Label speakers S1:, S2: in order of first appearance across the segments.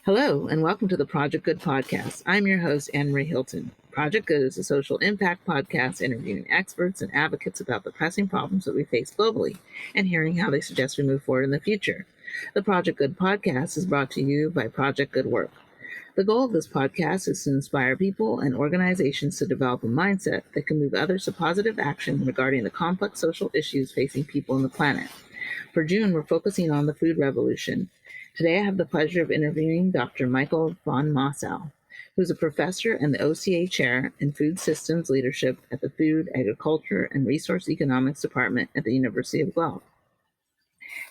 S1: Hello, and welcome to the Project Good podcast. I'm your host, Anne Marie Hilton. Project Good is a social impact podcast interviewing experts and advocates about the pressing problems that we face globally and hearing how they suggest we move forward in the future. The Project Good podcast is brought to you by Project Good Work. The goal of this podcast is to inspire people and organizations to develop a mindset that can move others to positive action regarding the complex social issues facing people on the planet. For June, we're focusing on the food revolution. Today, I have the pleasure of interviewing Dr. Michael von Massow, who's a professor and the OCA Chair in Food Systems Leadership at the Food, Agriculture, and Resource Economics Department at the University of Guelph.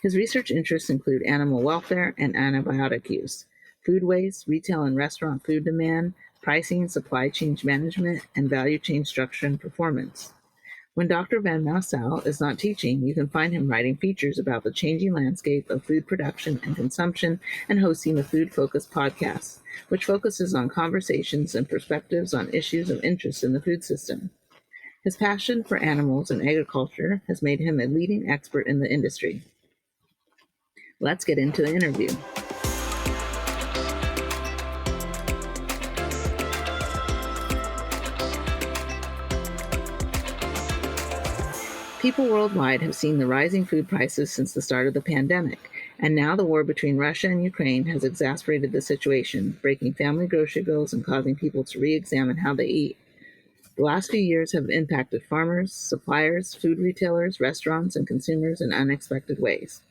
S1: His research interests include animal welfare and antibiotic use, food waste, retail and restaurant food demand, pricing, supply chain management, and value chain structure and performance. When Dr. Van Massow is not teaching, you can find him writing features about the changing landscape of food production and consumption and hosting the Food Focus podcast, which focuses on conversations and perspectives on issues of interest in the food system. His passion for animals and agriculture has made him a leading expert in the industry. Let's get into the interview. People worldwide have seen the rising food prices since the start of the pandemic, and now the war between Russia and Ukraine has exacerbated the situation, breaking family grocery bills and causing people to re-examine how they eat. The last few years have impacted farmers, suppliers, food retailers, restaurants, and consumers in unexpected ways.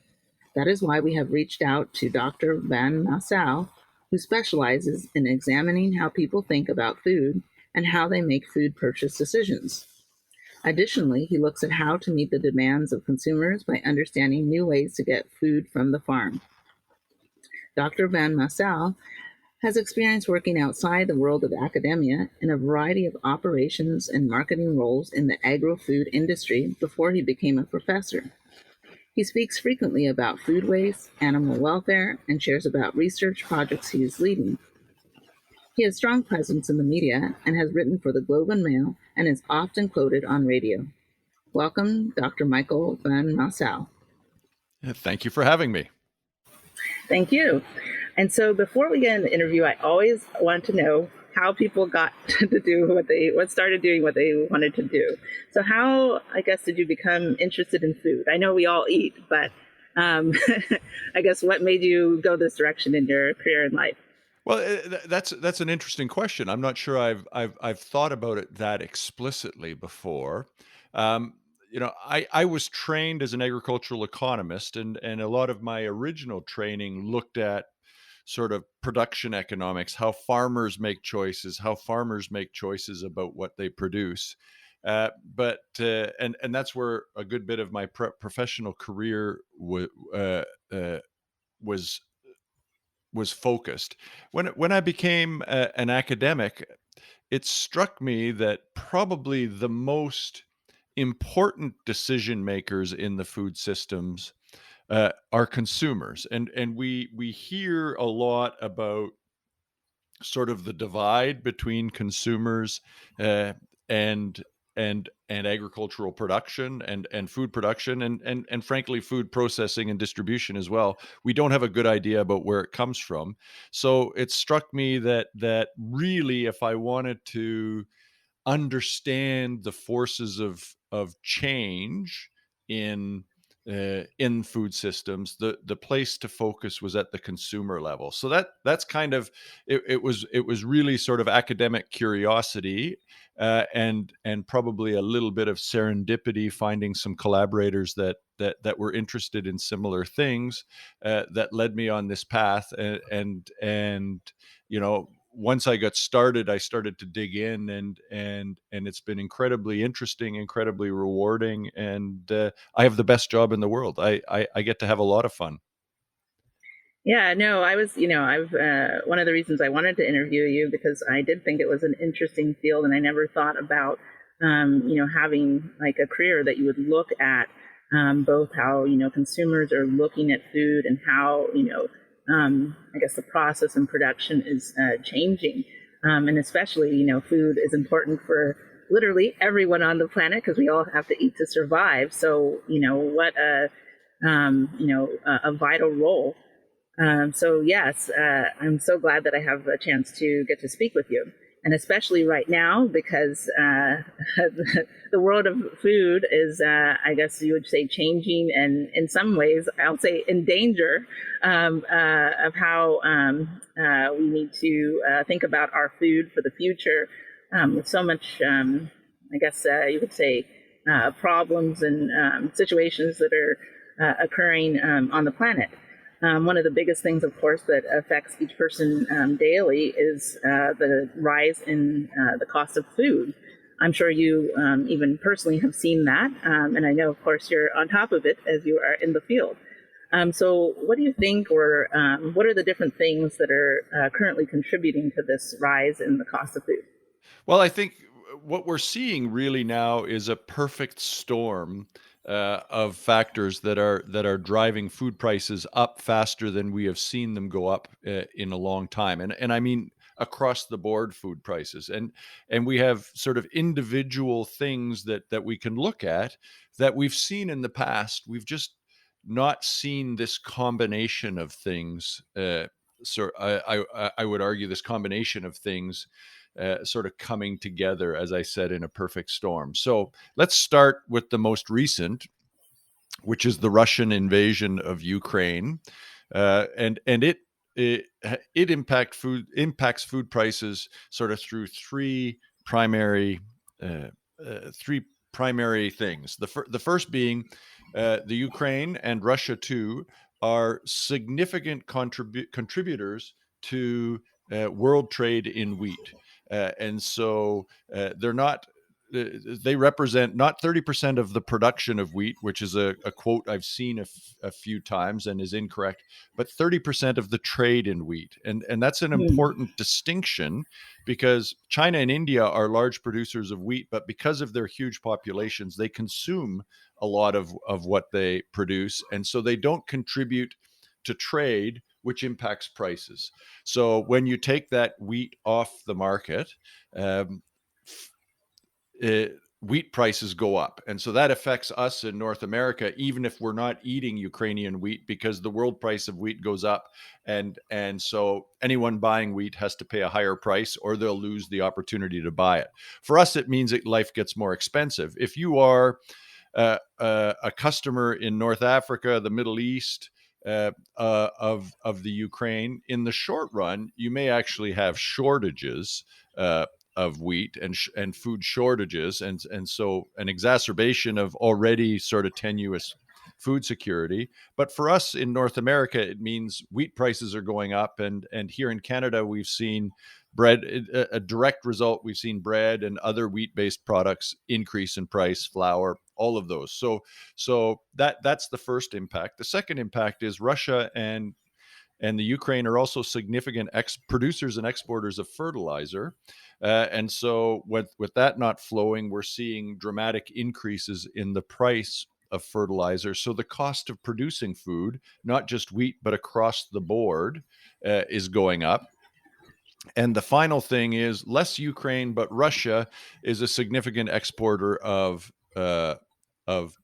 S1: That is why we have reached out to Dr. Van Massow, who specializes in examining how people think about food and how they make food purchase decisions. Additionally, he looks at how to meet the demands of consumers by understanding new ways to get food from the farm. Dr. Van Massow has experience working outside the world of academia in a variety of operations and marketing roles in the agro-food industry before he became a professor. He speaks frequently about food waste, animal welfare, and shares about research projects he is leading. He has strong presence in the media and has written for the Globe and Mail and is often quoted on radio. Welcome, Dr. Michael van Massow.
S2: Thank you for having me.
S1: Thank you. And so before we get into the interview, I always want to know how people got to do what started doing what they wanted to do. So how, I guess, did you become interested in food? I know we all eat, but I guess what made you go this direction in your career and life?
S2: Well, that's an interesting question. I'm not sure I've thought about it that explicitly before. I was trained as an agricultural economist, and a lot of my original training looked at sort of production economics, how farmers make choices about what they produce. And that's where a good bit of my professional career was focused. When I became an academic, it struck me that probably the most important decision makers in the food systems are consumers, and we hear a lot about sort of the divide between consumers and agricultural production and food production and frankly food processing and distribution as well. We don't have a good idea about where it comes from. So it struck me that really, if I wanted to understand the forces of change in food systems, the place to focus was at the consumer level. So that's kind of it was really sort of academic curiosity and probably a little bit of serendipity, finding some collaborators that were interested in similar things that led me on this path. And once I got started, I started to dig in, and it's been incredibly interesting, incredibly rewarding, and I have the best job in the world. I get to have a lot of fun.
S1: Yeah, no, I've one of the reasons I wanted to interview you because I did think it was an interesting field, and I never thought about having like a career that you would look at both how consumers are looking at food and how I guess the process and production is changing. And especially, food is important for literally everyone on the planet because we all have to eat to survive. So, what a vital role So yes, I'm so glad that I have a chance to get to speak with you, and especially right now because the world of food is, I guess you would say, changing, and in some ways, I'll say, in danger of how we need to think about our food for the future, with so much, I guess you would say, problems and situations that are occurring on the planet. One of the biggest things, of course, that affects each person daily is the rise in the cost of food. I'm sure you even personally have seen that. And I know, of course, you're on top of it as you are in the field. So, what do you think, or what are the different things that are currently contributing to this rise in the cost of food?
S2: Well, I think what we're seeing really now is a perfect storm of factors that are driving food prices up faster than we have seen them go up in a long time, and I mean across the board food prices, and we have sort of individual things that we can look at that we've seen in the past. We've just not seen this combination of things. So I would argue this combination of things sort of coming together, as I said, in a perfect storm. So let's start with the most recent, which is the Russian invasion of Ukraine, and it impacts food prices sort of through uh, three primary things. The first being the Ukraine and Russia too are significant contributors to world trade in wheat, and so they're not they represent not 30% of the production of wheat, which is a quote I've seen a few times and is incorrect, but 30% of the trade in wheat. And that's an
S1: Hmm.
S2: important distinction because China and India are large producers of wheat, but because of their huge populations, they consume a lot of what they produce. And so they don't contribute to trade, which impacts prices. So when you take that wheat off the market, um, wheat prices go up. And so that affects us in North America, even if we're not eating Ukrainian wheat, because the world price of wheat goes up. And so anyone buying wheat has to pay a higher price or they'll lose the opportunity to buy it. For us, it means that life gets more expensive. If you are a customer in North Africa, the Middle East, of the Ukraine, in the short run, you may actually have shortages of wheat and food shortages, and so an exacerbation of already sort of tenuous food security. But for us in North America, it means wheat prices are going up, and here in Canada, we've seen bread, a direct result. We've seen bread and other wheat-based products increase in price, flour, all of those. So that's the first impact. The second impact is Russia and the Ukraine are also significant producers and exporters of fertilizer. And so, with that not flowing, we're seeing dramatic increases in the price of fertilizer. So, the cost of producing food, not just wheat, but across the board, is going up. And the final thing is less Ukraine, but Russia is a significant exporter of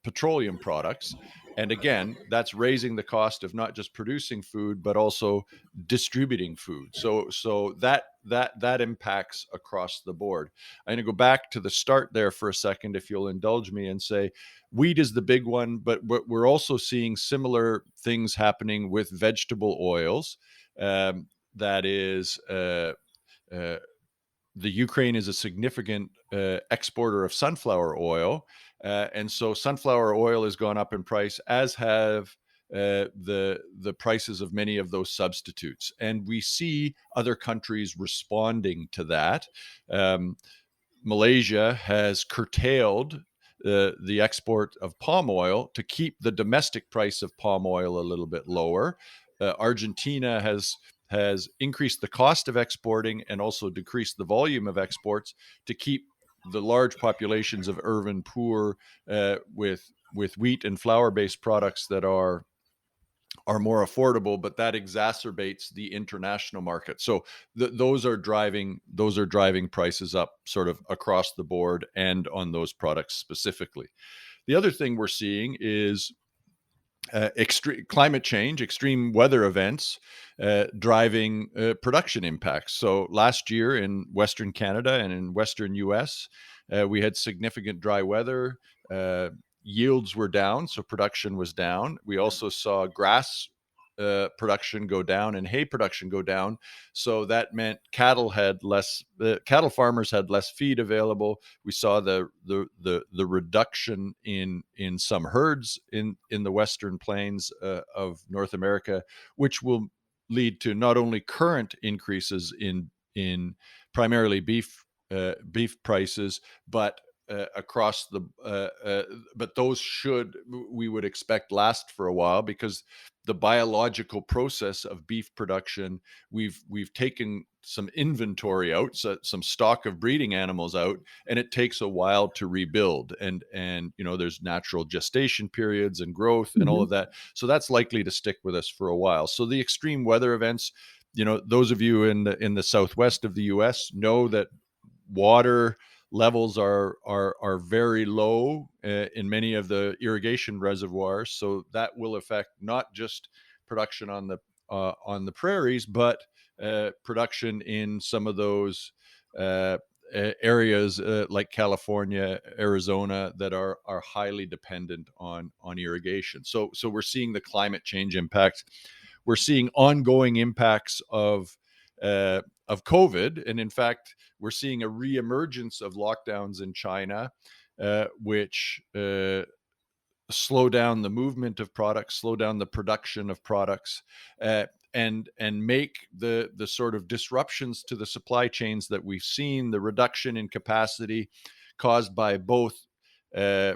S2: petroleum products. And again, that's raising the cost of not just producing food, but also distributing food. So that impacts across the board. I'm going to go back to the start there for a second, if you'll indulge me, and say wheat is the big one, but we're also seeing similar things happening with vegetable oils. That is uh, the Ukraine is a significant exporter of sunflower oil, and so sunflower oil has gone up in price, as have the prices of many of those substitutes. And we see other countries responding to that. Um, Malaysia has curtailed the export of palm oil to keep the domestic price of palm oil a little bit lower. Argentina has increased the cost of exporting and also decreased the volume of exports to keep the large populations of urban poor with wheat and flour based products that are more affordable, but that exacerbates the international market. So those are driving prices up sort of across the board and on those products specifically. The other thing we're seeing is extreme climate change, extreme weather events driving production impacts. So last year in Western Canada and in Western US, we had significant dry weather. Uh, Yields were down, so production was down. We also saw grass production go down and hay production go down. So that meant cattle farmers had less feed available. We saw the reduction in some herds in the western plains of North America, which will lead to not only current increases in primarily beef prices, but across the but those should, we would expect, last for a while, because the biological process of beef production, we've taken some inventory out, so some stock of breeding animals out, and it takes a while to rebuild. And there's natural gestation periods and growth and all
S1: Hmm.
S2: of that. So that's likely to stick with us for a while. So the extreme weather events, those of you in the southwest of the US know that water levels are very low in many of the irrigation reservoirs, so that will affect not just production on the prairies, but production in some of those uh, areas like California, Arizona, that are highly dependent on irrigation. So we're seeing the climate change impacts. We're seeing ongoing impacts of COVID, and in fact, we're seeing a reemergence of lockdowns in China, which slow down the movement of products, slow down the production of products, and make the sort of disruptions to the supply chains that we've seen, the reduction in capacity caused by both uh,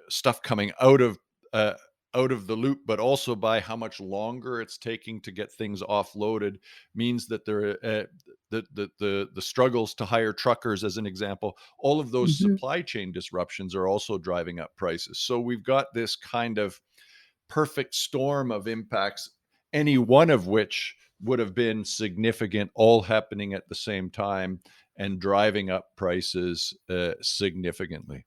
S2: stuff coming uh, out of the loop, but also by how much longer it's taking to get things offloaded, means that the struggles to hire truckers, as an example, all of those
S1: Hmm.
S2: supply chain disruptions are also driving up prices. So we've got this kind of perfect storm of impacts, any one of which would have been significant, all happening at the same time and driving up prices significantly.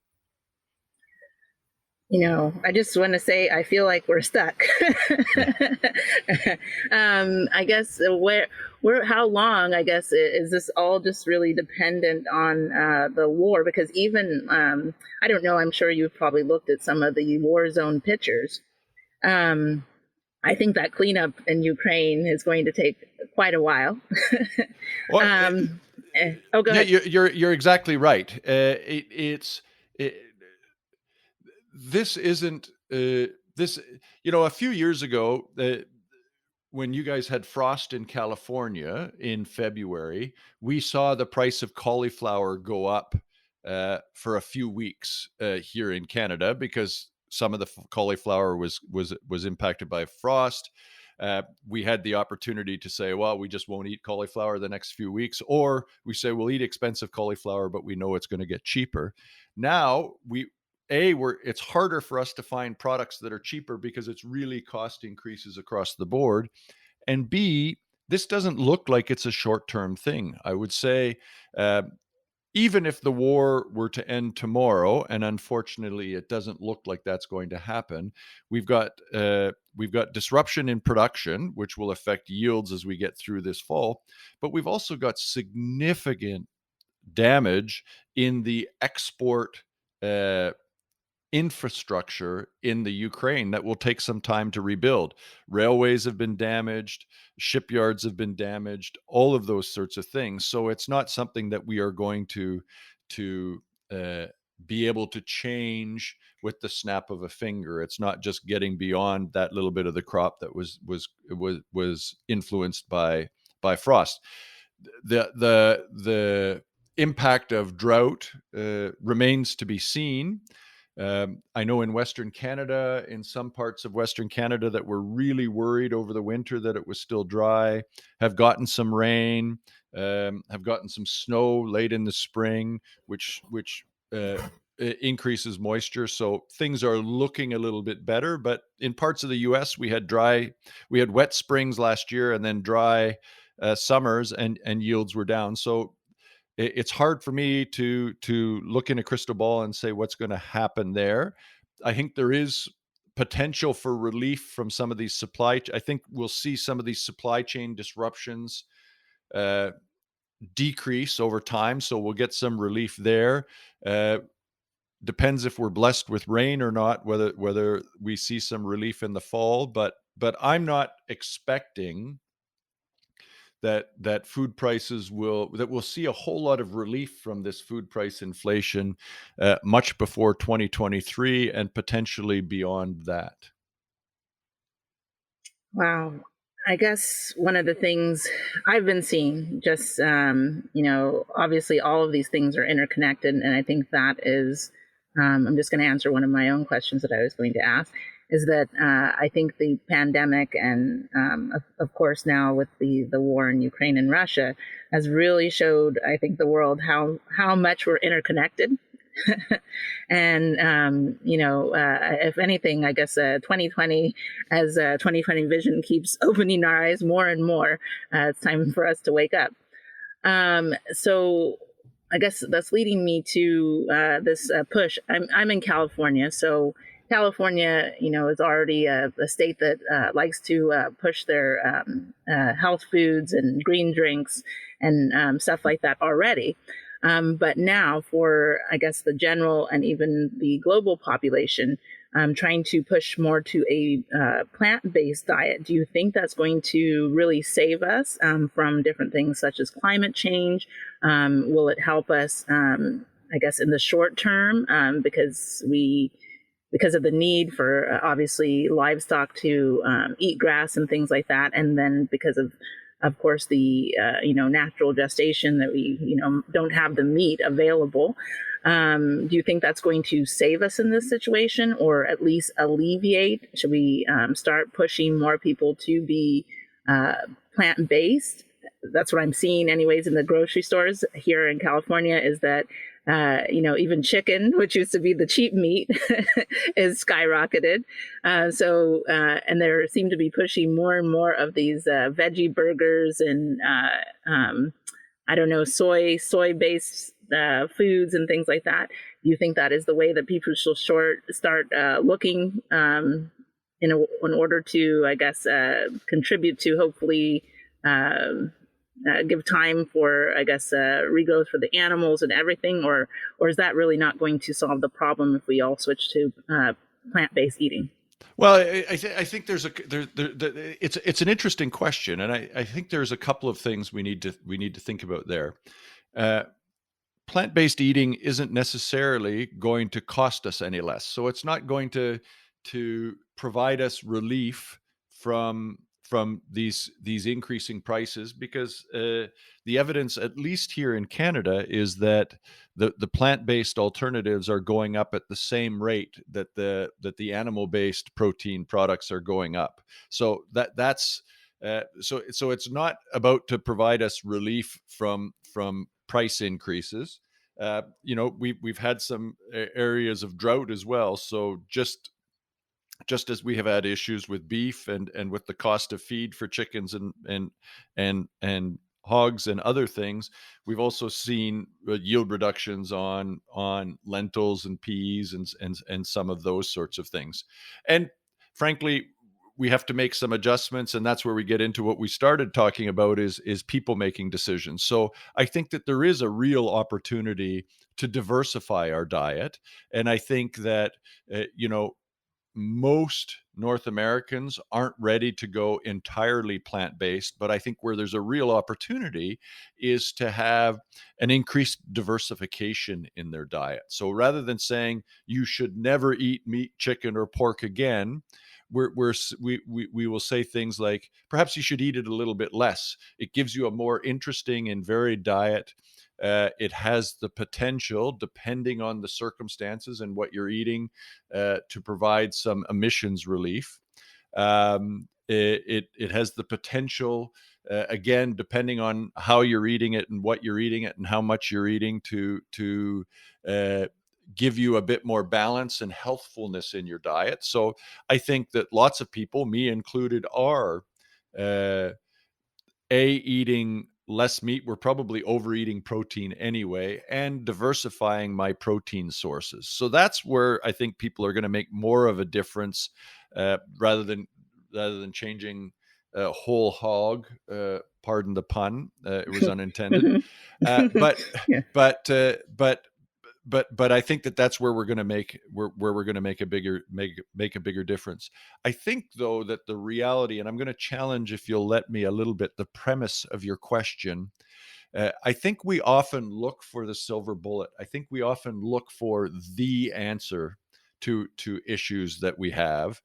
S1: I just want to say I feel like we're stuck.
S2: Yeah.
S1: I guess how long? I guess is this all just really dependent on the war? Because even I don't know. I'm sure you've probably looked at some of the war zone pictures. Um, I think that cleanup in Ukraine is going to take quite a while.
S2: Well,
S1: Oh, go
S2: yeah,
S1: ahead.
S2: you're exactly right. It, this isn't this. A few years ago, when you guys had frost in California in February, we saw the price of cauliflower go up for a few weeks here in Canada, because some of the cauliflower was impacted by frost. We had the opportunity to say, well, we just won't eat cauliflower the next few weeks, or we say we'll eat expensive cauliflower, but we know it's going to get cheaper. Now it's harder for us to find products that are cheaper because it's really cost increases across the board. And B, this doesn't look like it's a short-term thing. I would say, uh, even if the war were to end tomorrow, and unfortunately it doesn't look like that's going to happen, we've got disruption in production, which will affect yields as we get through this fall. But we've also got significant damage in the export uh, infrastructure in the Ukraine that will take some time to rebuild. Railways have been damaged, shipyards have been damaged, all of those sorts of things. So it's not something that we are going to uh, be able to change with the snap of a finger. It's not just getting beyond that little bit of the crop that was influenced by frost. The impact of drought remains to be seen. I know in Western Canada, in some parts of Western Canada that were really worried over the winter that it was still dry, have gotten some rain, have gotten some snow late in the spring, which increases moisture. So things are looking a little bit better. But in parts of the U.S., we had wet springs last year and then dry summers, and yields were down. So it's hard for me to look in a crystal ball and say what's going to happen there. I think there is potential for relief from some of these I think we'll see some of these supply chain disruptions uh, decrease over time, so we'll get some relief there. Uh, Depends if we're blessed with rain or not, whether we see some relief in the fall. But I'm not expecting that food prices we'll see a whole lot of relief from this food price inflation much before 2023 and potentially beyond that.
S1: Wow. I guess one of the things I've been seeing, just, obviously all of these things are interconnected. And I think that is, I'm just going to answer one of my own questions that I was going to ask, is that I think the pandemic and, of course, now with the war in Ukraine and Russia has really showed, I think, the world how much we're interconnected. And if anything, I guess 2020, as 2020 vision keeps opening our eyes more and more, it's time for us to wake up. So I guess that's leading me to this push. I'm in California, so California, is already a state that likes to push their health foods and green drinks and stuff like that already. But now, for I guess the general and even the global population, trying to push more to a plant-based diet. Do you think that's going to really save us from different things such as climate change? Will it help us, I guess, in the short term, because of the need for obviously livestock to eat grass and things like that, and then because of course, the natural gestation that we don't have the meat available. Do you think that's going to save us in this situation, or at least alleviate? Should we start pushing more people to be plant-based? That's what I'm seeing, anyways, in the grocery stores here in California. Is that even chicken, which used to be the cheap meat, is skyrocketed. And they seem to be pushing more and more of these veggie burgers and I don't know, soy-based foods and things like that. Do you think that is the way that people should start looking in order to, I guess, contribute to hopefully give time for, I guess, regrowth for the animals and everything, or is that really not going to solve the problem if we all switch to plant-based eating?
S2: Well, I think it's an interesting question, and I think there's a couple of things we need to think about there. Uh, Plant-based eating isn't necessarily going to cost us any less. So it's not going to provide us relief from these increasing prices, because the evidence, at least here in Canada, is that the plant-based alternatives are going up at the same rate that the animal-based protein products are going up. So that's so it's not about to provide us relief from price increases. We've had some areas of drought as well. So just as we have had issues with beef and with the cost of feed for chickens and hogs and other things, we've also seen yield reductions on lentils and peas and some of those sorts of things. And frankly, we have to make some adjustments, and that's where we get into what we started talking about, is people making decisions. So I think that there is a real opportunity to diversify our diet, and I think that most North Americans aren't ready to go entirely plant based, but I think where there's a real opportunity is to have an increased diversification in their diet. So rather than saying you should never eat meat, chicken, or pork again, we will say things like, perhaps you should eat it a little bit less. It gives you a more interesting and varied diet. It has the potential, depending on the circumstances and what you're eating, to provide some emissions relief. It has the potential, again, depending on how you're eating it and what you're eating it and how much you're eating, to give you a bit more balance and healthfulness in your diet. So I think that lots of people, me included, are eating less meat. We're probably overeating protein anyway, and diversifying my protein sources. So that's where I think people are going to make more of a difference, rather than changing whole hog. Pardon the pun; it was unintended. But
S1: Yeah.
S2: but but I think that that's where we're going to where we're going to make a bigger difference. I think though that the reality, and I'm going to challenge, if you'll let me, a little bit, the premise of your question. I think we often look for the silver bullet. I think we often look for the answer to issues that we have,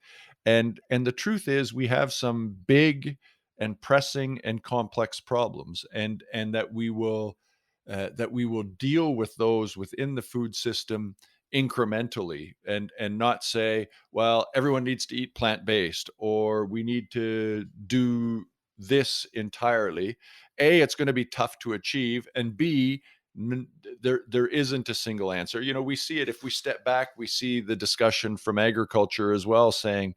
S2: and the truth is we have some big and pressing and complex problems, and that we will deal with those within the food system incrementally, and not say, well, everyone needs to eat plant-based, or we need to do this entirely. A, it's going to be tough to achieve, and B, there isn't a single answer. We see it. If we step back, we see the discussion from agriculture as well, saying,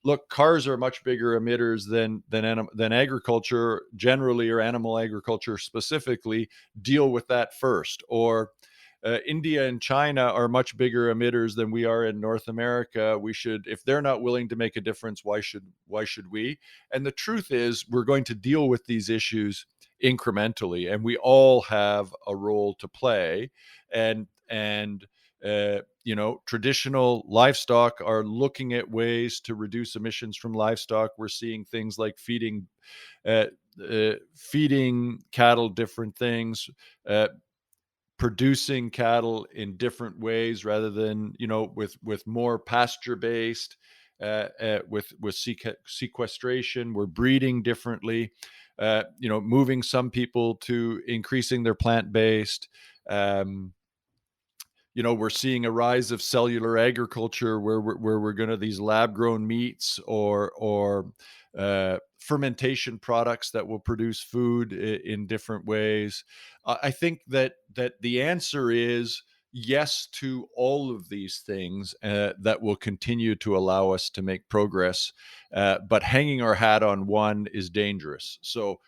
S2: look, cars are much bigger emitters than agriculture generally, or animal agriculture specifically. Deal with that first. Or India and China are much bigger emitters than we are in North America. We should, if they're not willing to make a difference, why should we? And the truth is, we're going to deal with these issues incrementally, and we all have a role to play. And traditional livestock are looking at ways to reduce emissions from livestock. We're seeing things like uh, feeding cattle different things, uh, producing cattle in different ways, rather than with more pasture based, with sequestration. We're breeding differently, moving some people to increasing their plant based. um, we're seeing a rise of cellular agriculture, where we're going to these lab grown meats, or fermentation products that will produce food in different ways. I think that the answer is yes to all of these things, that will continue to allow us to make progress. But hanging our hat on one is dangerous. So.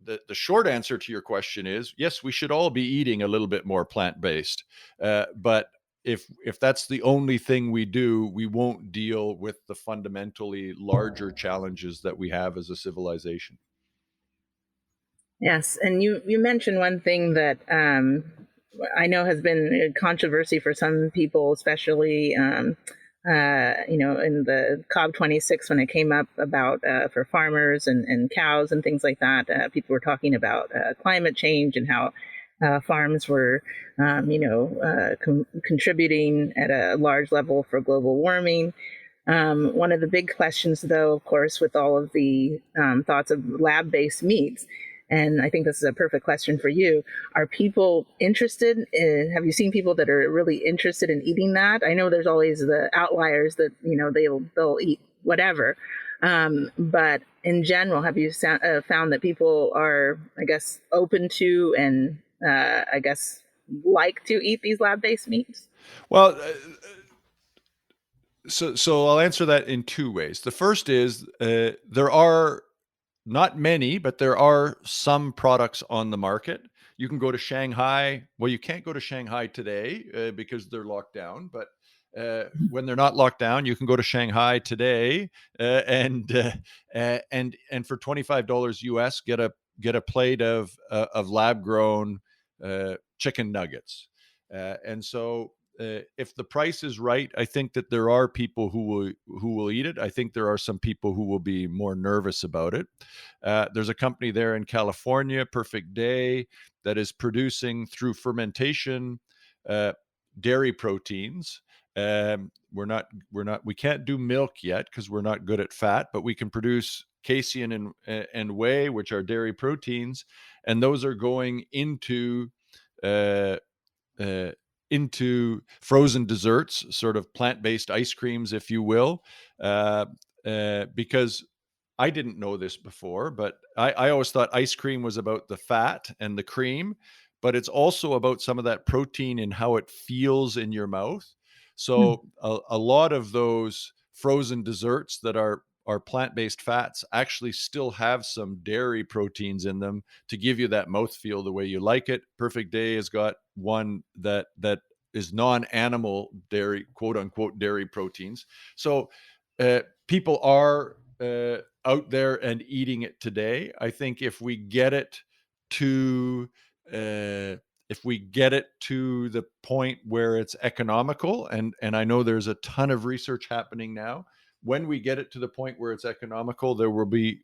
S2: The short answer to your question is yes, we should all be eating a little bit more plant based. But if that's the only thing we do, we won't deal with the fundamentally larger challenges that we have as a civilization.
S1: Yes, and you mentioned one thing that I know has been a controversy for some people, especially in the COP26 when it came up about for farmers and cows and things like that. People were talking about climate change and how farms were, contributing at a large level for global warming. One of the big questions, though, of course, with all of the thoughts of lab based meats, and I think this is a perfect question for you. Are people interested? Have you seen people that are really interested in eating that? I know there's always the outliers that they'll eat whatever, but in general, have you found that people are, I guess, open to and I guess like to eat these lab based meats?
S2: Well, so I'll answer that in two ways. The first is, there are not many, but there are some products on the market. You can go to Shanghai. Well, you can't go to Shanghai today, because they're locked down. But when they're not locked down, you can go to Shanghai today, and for $25 US, get a plate of lab grown chicken nuggets. And so, if the price is right, I think that there are people who will eat it. I think there are some people who will be more nervous about it. There's a company there in California, Perfect Day, that is producing through fermentation uh, dairy proteins. We can't do milk yet because we're not good at fat, but we can produce casein and whey, which are dairy proteins, and those are going uh, uh, into frozen desserts, sort of plant-based ice creams, if you will, uh, because I didn't know this before, but I always thought ice cream was about the fat and the cream, but it's also about some of that protein and how it feels in your mouth.
S1: Hmm.
S2: So a lot of those frozen desserts that are our plant-based fats actually still have some dairy proteins in them to give you that mouthfeel the way you like it. Perfect Day has got one that is non-animal dairy, quote unquote, dairy proteins. So people are out there and eating it today. I think if we get it to the point where it's economical, and I know there's a ton of research happening now, when we get it to the point where it's economical, there will be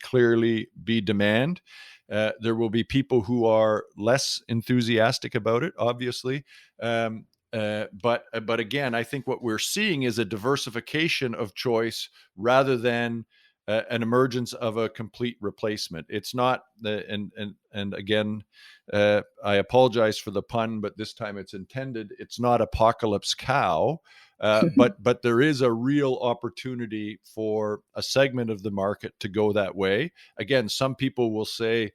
S2: clearly be demand. There will be people who are less enthusiastic about it, obviously. But again, I think what we're seeing is a diversification of choice rather than an emergence of a complete replacement. It's not the and again, I apologize for the pun, but this time it's intended. It's not apocalypse cow, but there is a real opportunity for a segment of the market to go that way. Again, some people will say,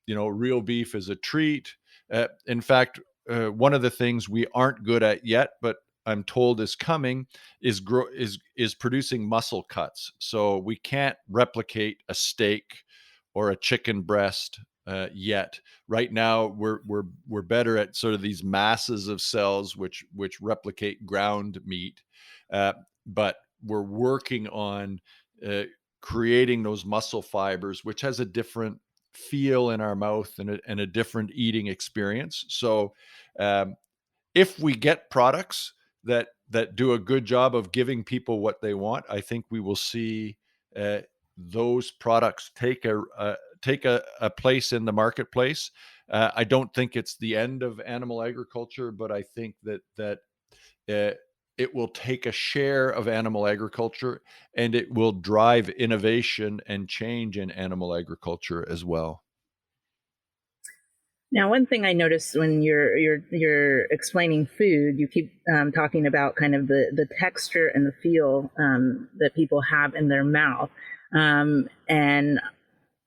S2: real beef is a treat. In fact, one of the things we aren't good at yet, but I'm told is coming, is producing muscle cuts. So we can't replicate a steak or a chicken breast yet. Right now, we're better at sort of these masses of cells which replicate ground meat, but we're working on creating those muscle fibers, which has a different feel in our mouth and a different eating experience. So um, if we get products that do a good job of giving people what they want, I think we will see uh, those products take a place in the marketplace. I don't think it's the end of animal agriculture, but I think that uh, it will take a share of animal agriculture, and it will drive innovation and change in animal agriculture as well.
S1: Now, one thing I noticed when you're explaining food, you keep talking about kind of the texture and the feel that people have in their mouth, and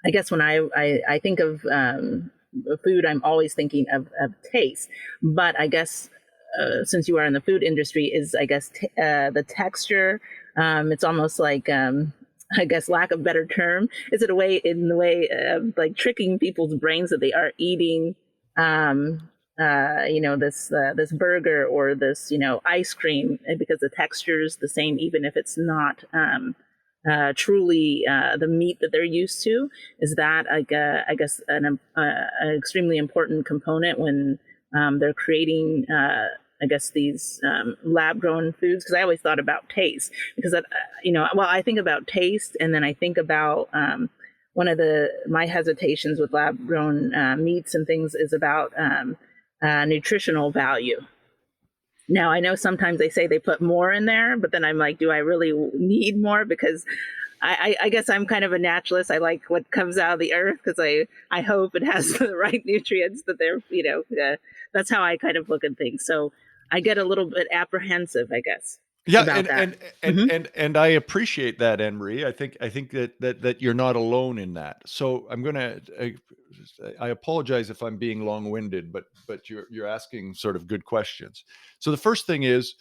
S1: I guess when I think of food, I'm always thinking of taste. But I guess since you are in the food industry, is I guess the texture. It's almost like I guess lack of better term. Is it a way in the way of like tricking people's brains that they are eating, this burger or this ice cream because the texture is the same, even if it's not truly the meat that they're used to? Is that like I guess an extremely important component when they're creating I guess these lab grown foods? Because I always thought about taste, because I think about taste, and then I think about one of my hesitations with lab grown meats and things is about nutritional value. Now, I know sometimes they say they put more in there, but then I'm like, do I really need more? Because I guess I'm kind of a naturalist. I like what comes out of the earth because I hope it has the right nutrients that that's how I kind of look at things. So I get a little bit apprehensive, I guess,
S2: Yeah,
S1: about
S2: and
S1: that.
S2: and and
S1: Hmm.
S2: and I appreciate that, Anne Marie. I think that you're not alone in that. So I apologize if I'm being long-winded, but you're asking sort of good questions. So the first thing is,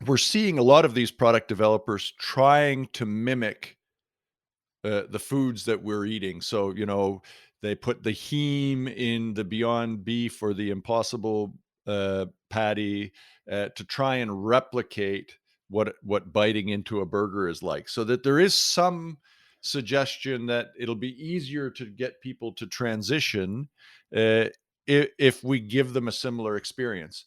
S2: we're seeing a lot of these product developers trying to mimic the foods that we're eating. So, they put the heme in the Beyond Beef or the Impossible patty to try and replicate what biting into a burger is like. So that there is some suggestion that it'll be easier to get people to transition uh, if we give them a similar experience.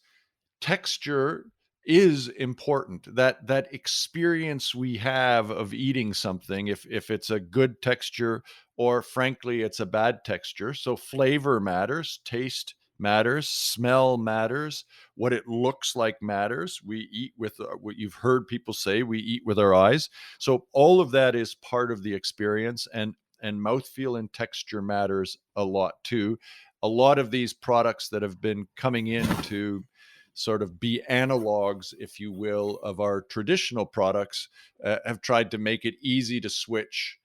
S2: Texture is important. That experience we have of eating something, if it's a good texture or frankly it's a bad texture. So flavor matters, taste matters, smell matters, what it looks like matters. We eat with what you've heard people say, we eat with our eyes. So all of that is part of the experience, and mouthfeel and texture matters a lot too. A lot of these products that have been coming into sort of be analogs, if you will, of our traditional products, have tried to make it easy to switch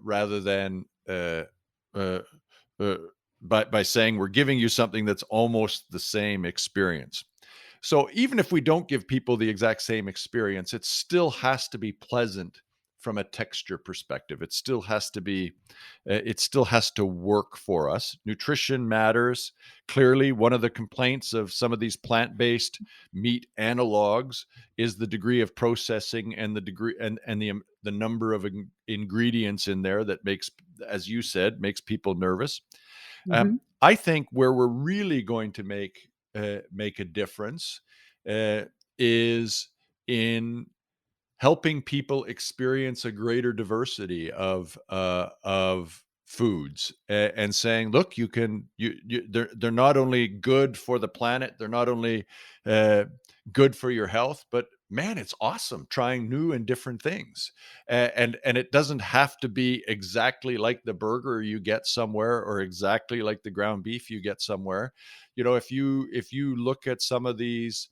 S2: rather than uh, uh, by saying we're giving you something that's almost the same experience. So even if we don't give people the exact same experience, it still has to be pleasant from a texture perspective. It still has to be, it still has to work for us. Nutrition matters. Clearly, one of the complaints of some of these plant-based meat analogs is the degree of processing and the degree and the number of ingredients in there that makes, as you said, makes people nervous.
S1: Hmm.
S2: I think where we're really going to make a difference uh, is in helping people experience a greater diversity of foods, and saying, look, they're not only good for the planet, they're not only uh, good for your health, but man, it's awesome trying new and different things. And it doesn't have to be exactly like the burger you get somewhere or exactly like the ground beef you get somewhere. If you look at some of these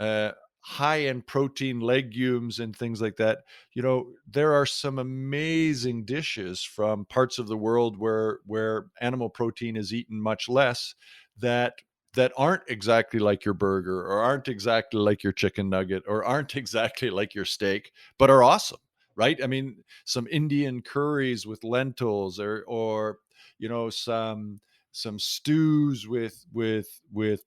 S2: uh, high in protein legumes and things like that, there are some amazing dishes from parts of the world where animal protein is eaten much less, that aren't exactly like your burger, or aren't exactly like your chicken nugget, or aren't exactly like your steak, but are awesome, right? I mean, some Indian curries with lentils, or some stews with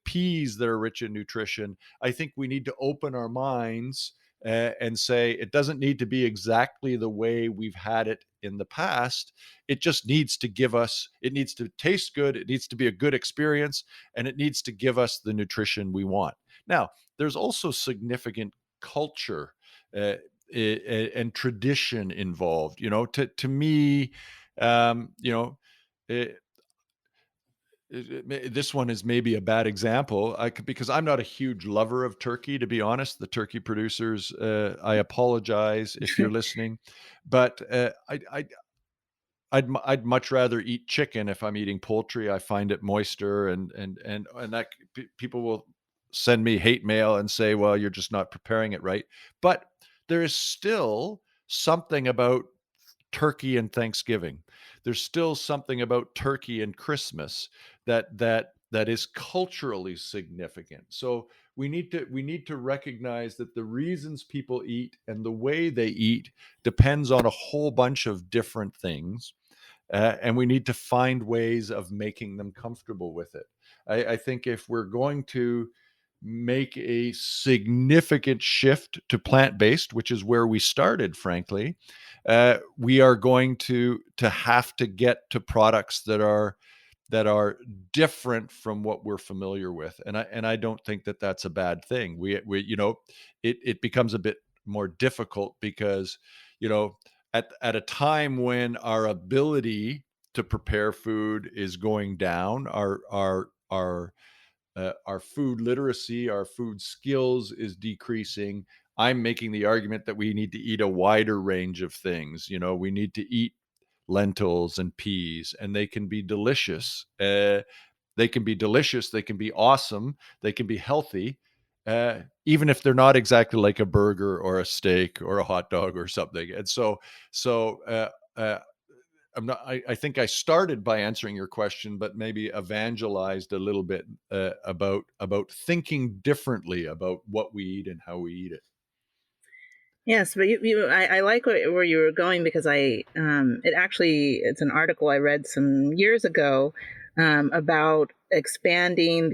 S2: peas that are rich in nutrition. I think we need to open our minds, and say it doesn't need to be exactly the way we've had it in the past. It just needs to give us, it needs to taste good, it needs to be a good experience, and it needs to give us the nutrition we want. Now, there's also significant culture and tradition involved. To me, um, you know, it, this one is maybe a bad example, because I'm not a huge lover of turkey, to be honest. The turkey producers, I apologize if you're listening, but I'd much rather eat chicken if I'm eating poultry. I find it moister, and that people will send me hate mail and say, "Well, you're just not preparing it right." But there is still something about turkey and Thanksgiving. There's still something about turkey and Christmas that is culturally significant. So we need to recognize that the reasons people eat and the way they eat depends on a whole bunch of different things, and we need to find ways of making them comfortable with it. I think if we're going to make a significant shift to plant-based, which is where we started, frankly, we are going to have to get to products that are different from what we're familiar with, and I don't think that that's a bad thing. It becomes a bit more difficult because you know at a time when our ability to prepare food is going down, our food literacy, our food skills is decreasing. I'm making the argument that we need to eat a wider range of things. We need to eat lentils and peas, and they can be delicious. They can be delicious. They can be awesome. They can be healthy, even if they're not exactly like a burger or a steak or a hot dog or something. And so uh, I think I started by answering your question, but maybe evangelized a little bit about thinking differently about what we eat and how we eat it.
S1: Yes, but I like where you were going, because it's an article I read some years ago, about expanding.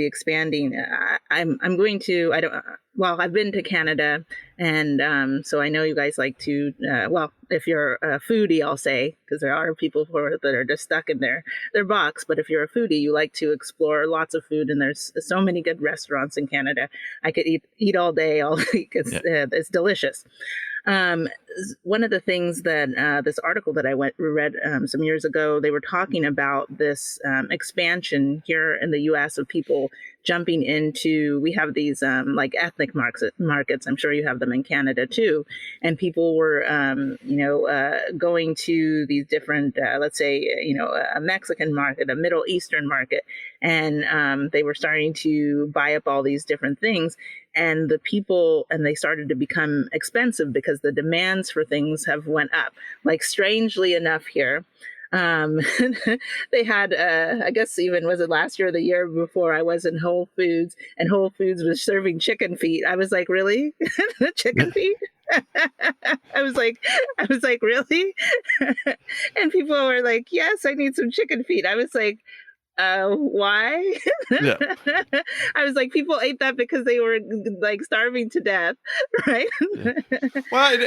S1: I'm going to, I don't, well, I've been to Canada, and so I know you guys like to, well, if you're a foodie, I'll say, because there are people that are just stuck in their box. But if you're a foodie, you like to explore lots of food, and there's so many good restaurants in Canada. I could eat all day, all week.
S2: Yeah.
S1: It's delicious. Um, One of the things that this article that I read some years ago, they were talking about this expansion here in the U.S. of people jumping into. We have these like ethnic markets. I'm sure you have them in Canada too, and people were going to these different, let's say, a Mexican market, a Middle Eastern market, and they were starting to buy up all these different things, and they started to become expensive because the demands for things have went up. Like, strangely enough here, They had, I guess, even was it last year or the year before, I was in Whole Foods, and Whole Foods was serving chicken feet. I was like, really? Chicken feet? I was like, really? And people were like, yes, I need some chicken feet. I was like, why?
S2: Yeah.
S1: I was like, people ate that because they were like starving to death, right?
S2: Yeah. Well,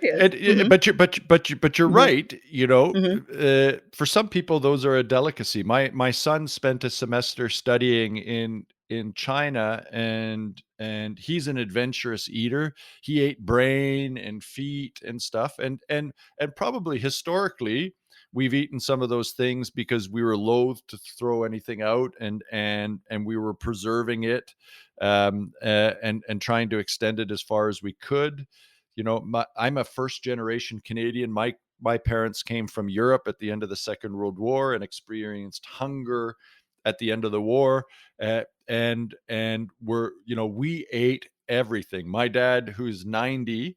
S1: Yes. Hmm.
S2: but you're
S1: Hmm.
S2: right. You know,
S1: Hmm.
S2: for some people, those are a delicacy. My son spent a semester studying in China, and he's an adventurous eater. He ate brain and feet and stuff, and probably historically we've eaten some of those things because we were loath to throw anything out, and we were preserving it, and trying to extend it as far as we could. You know, I'm a first generation Canadian. My parents came from Europe at the end of the Second World War and experienced hunger at the end of the war, and we ate everything. My dad, who's 90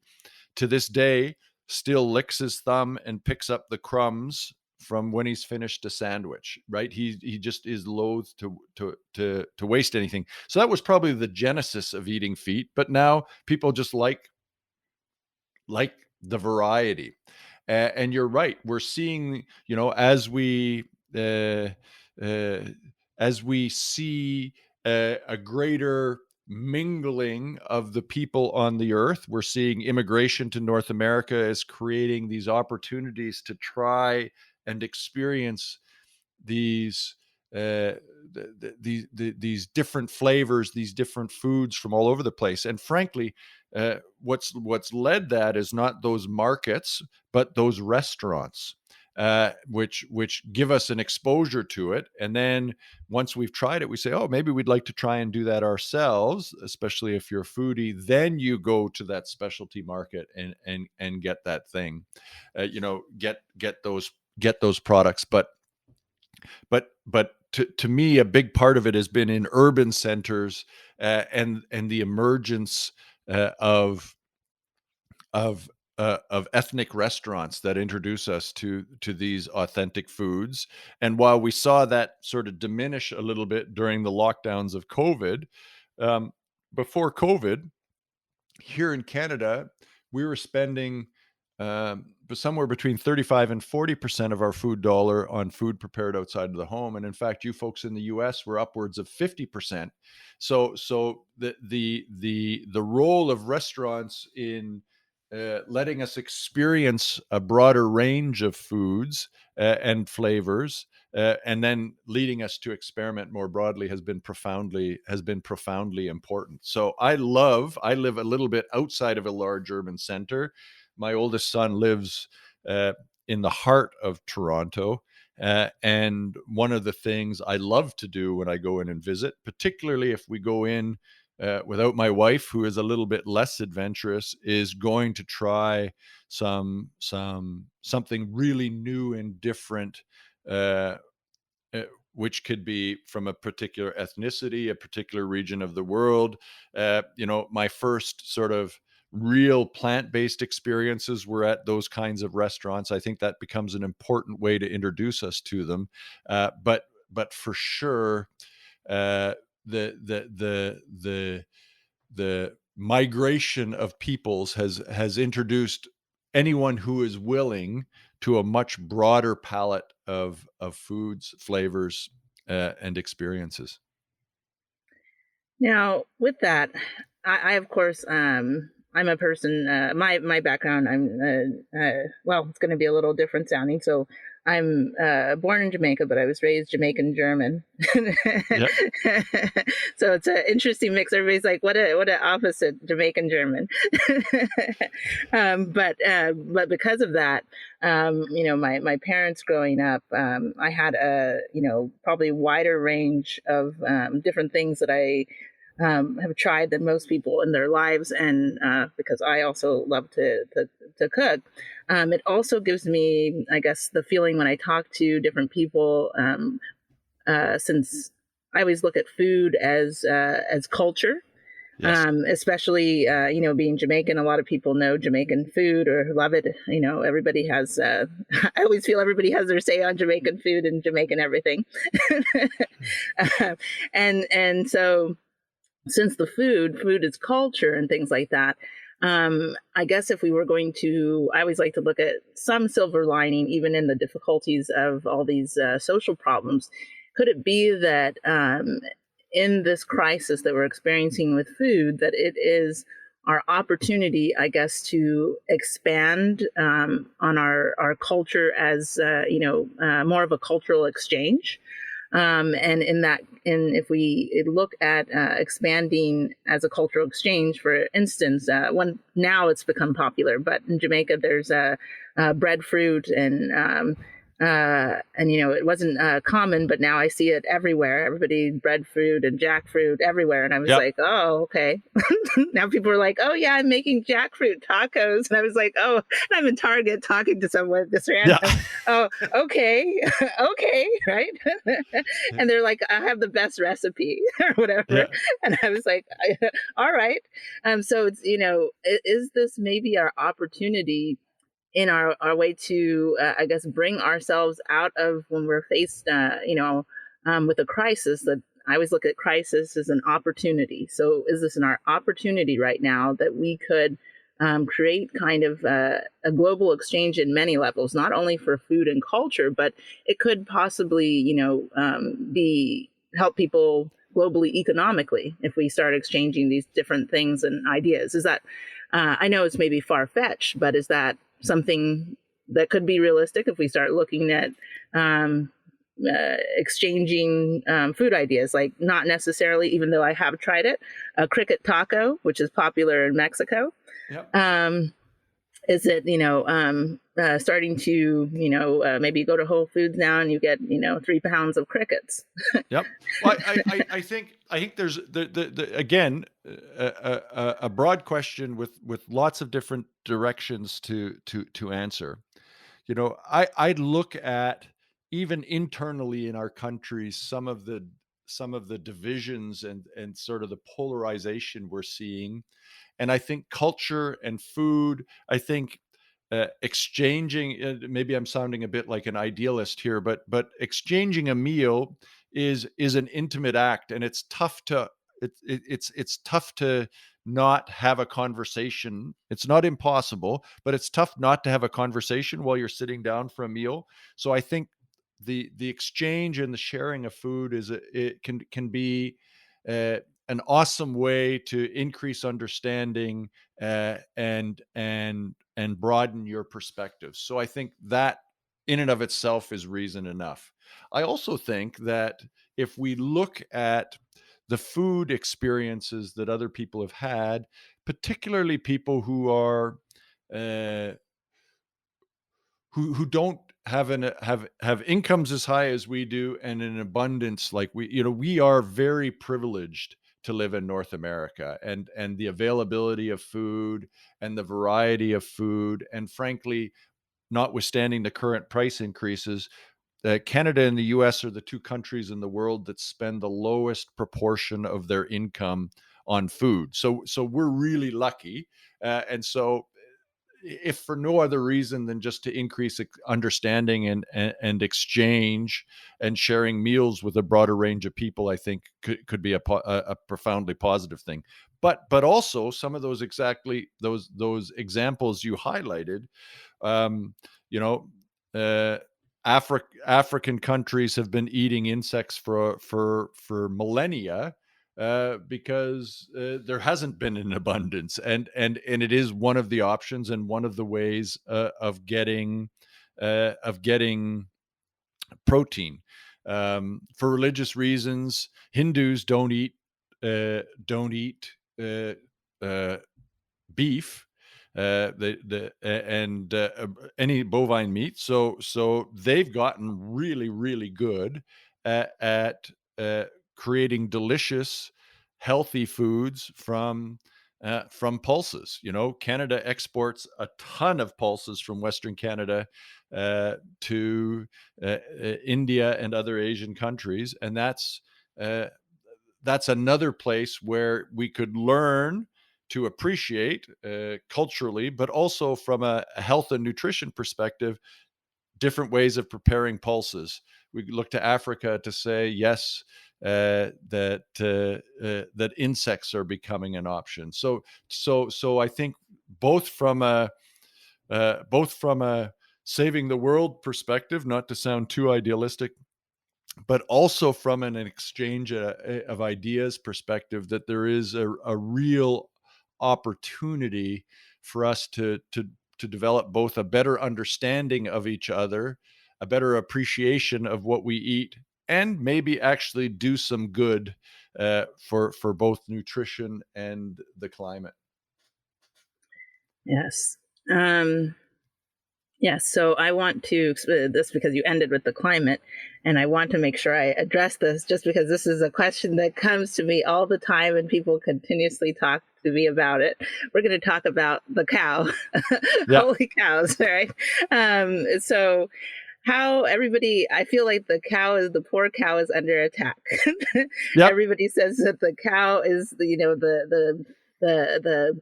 S2: to this day, still licks his thumb and picks up the crumbs from when he's finished a sandwich, right? He just is loath to waste anything. So that was probably the genesis of eating feet, but now people just like the variety. And you're right. We're seeing, uh, uh, as we see a greater mingling of the people on the earth, we're seeing immigration to North America is creating these opportunities to try and experience these uh, these different flavors, these different foods from all over the place. And frankly, what's led that is not those markets, but those restaurants, which give us an exposure to it. And then once we've tried it, we say, oh, maybe we'd like to try and do that ourselves. Especially if you're a foodie, then you go to that specialty market and get that thing, get those products. But to me, a big part of it has been in urban centers, and the emergence of of ethnic restaurants that introduce us to these authentic foods. And while we saw that sort of diminish a little bit during the lockdowns of COVID, um, before COVID, here in Canada, we were spending somewhere between 35 and 40% of our food dollar on food prepared outside of the home. And in fact, you folks in the US were upwards of 50%. So the role of restaurants in letting us experience a broader range of foods and flavors, and then leading us to experiment more broadly has been profoundly important. So I live a little bit outside of a large urban center. My oldest son lives uh, in the heart of Toronto. And one of the things I love to do when I go in and visit, particularly if we go in without my wife, who is a little bit less adventurous, is going to try something really new and different, uh, uh, which could be from a particular ethnicity, a particular region of the world. My first sort of real plant-based experiences were at those kinds of restaurants. I think that becomes an important way to introduce us to them. But for sure, uh, the migration of peoples has introduced anyone who is willing to a much broader palette of foods, flavors, and experiences.
S1: Now, with that, I of course, I'm a person. My background, well, it's going to be a little different sounding. So, I'm born in Jamaica, but I was raised Jamaican German.
S2: Yeah.
S1: So it's an interesting mix. Everybody's like, what a opposite Jamaican German." But because of that, my parents growing up, I had a probably wider range of different things that I have tried than most people in their lives, and because I also love to cook, it also gives me, I guess, the feeling when I talk to different people, since I always look at food as culture,
S2: Yes.
S1: Especially, being Jamaican. A lot of people know Jamaican food or love it. Everybody has, I always feel everybody has their say on Jamaican food and Jamaican everything. And so, since the food is culture and things like that, I guess if we were going to, I always like to look at some silver lining, even in the difficulties of all these social problems. Could it be that in this crisis that we're experiencing with food, that it is our opportunity, I guess, to expand on our culture as more of a cultural exchange, and if we look at expanding as a cultural exchange, for instance, one now it's become popular, but in Jamaica there's breadfruit and it wasn't common, but now I see it everywhere. Everybody breadfruit and jackfruit everywhere, and I was
S2: Yep.
S1: like, oh, okay. Now people are like, oh yeah, I'm making jackfruit tacos, and I was like, oh, and I'm in Target talking to someone this
S2: Yeah.
S1: random. Oh, okay, okay, right? And they're like, I have the best recipe or whatever,
S2: Yeah.
S1: and I was like, all right. So it's is this maybe our opportunity in our way to, I guess, bring ourselves out of when we're faced, with a crisis? That I always look at crisis as an opportunity. So is this in our opportunity right now that we could create kind of a global exchange in many levels, not only for food and culture, but it could possibly, be help people globally economically if we start exchanging these different things and ideas. Is that I know it's maybe far fetched, but is that something that could be realistic if we start looking at exchanging food ideas? Like, not necessarily, even though I have tried it, a cricket taco, which is popular in Mexico.
S2: Yep.
S1: Is it starting to maybe go to Whole Foods now and you get 3 pounds of crickets?
S2: Yep. Well, I think there's again a broad question with lots of different directions to answer. I'd look at, even internally in our country, some of the divisions and sort of the polarization we're seeing. And I think culture and food, I think exchanging, maybe I'm sounding a bit like an idealist here, but exchanging a meal is an intimate act, and it's tough to it's tough to not have a conversation. It's not impossible, but it's tough not to have a conversation while you're sitting down for a meal. So I think the exchange and the sharing of food it can be uh, an awesome way to increase understanding, and broaden your perspective. So I think that in and of itself is reason enough. I also think that if we look at the food experiences that other people have had, particularly people who are uh, who don't have incomes as high as we do, and an abundance like we are very privileged to live in North America, and the availability of food and the variety of food, and frankly, notwithstanding the current price increases, Canada and the US are the two countries in the world that spend the lowest proportion of their income on food. So we're really lucky, and so if for no other reason than just to increase understanding and exchange and sharing meals with a broader range of people, I think could be a profoundly positive thing. But also some of those examples you highlighted, um, you know, uh, African countries have been eating insects for millennia, because there hasn't been an abundance, and it is one of the options and one of the ways of getting protein. For religious reasons, Hindus don't eat uh, uh, beef, and any bovine meat. So they've gotten really, really good at creating delicious, healthy foods from pulses. Canada exports a ton of pulses from Western Canada to India and other Asian countries, and that's uh, that's another place where we could learn to appreciate culturally, but also from a health and nutrition perspective, different ways of preparing pulses. We look to Africa to say yes, that insects are becoming an option. So I think both from a both from a saving the world perspective, not to sound too idealistic, but also from an exchange of ideas perspective, that there is a real opportunity for us to develop both a better understanding of each other, a better appreciation of what we eat, and maybe actually do some good for both nutrition and the climate.
S1: Yes. Um, Yes, so I want to this because you ended with the climate, and I want to make sure I address this just because this is a question that comes to me all the time, and people continuously talk to me about it. We're going to talk about the cow,
S2: Yeah.
S1: holy cows, right? So how everybody, I feel like the poor cow is under attack.
S2: Yep.
S1: Everybody says that the cow is the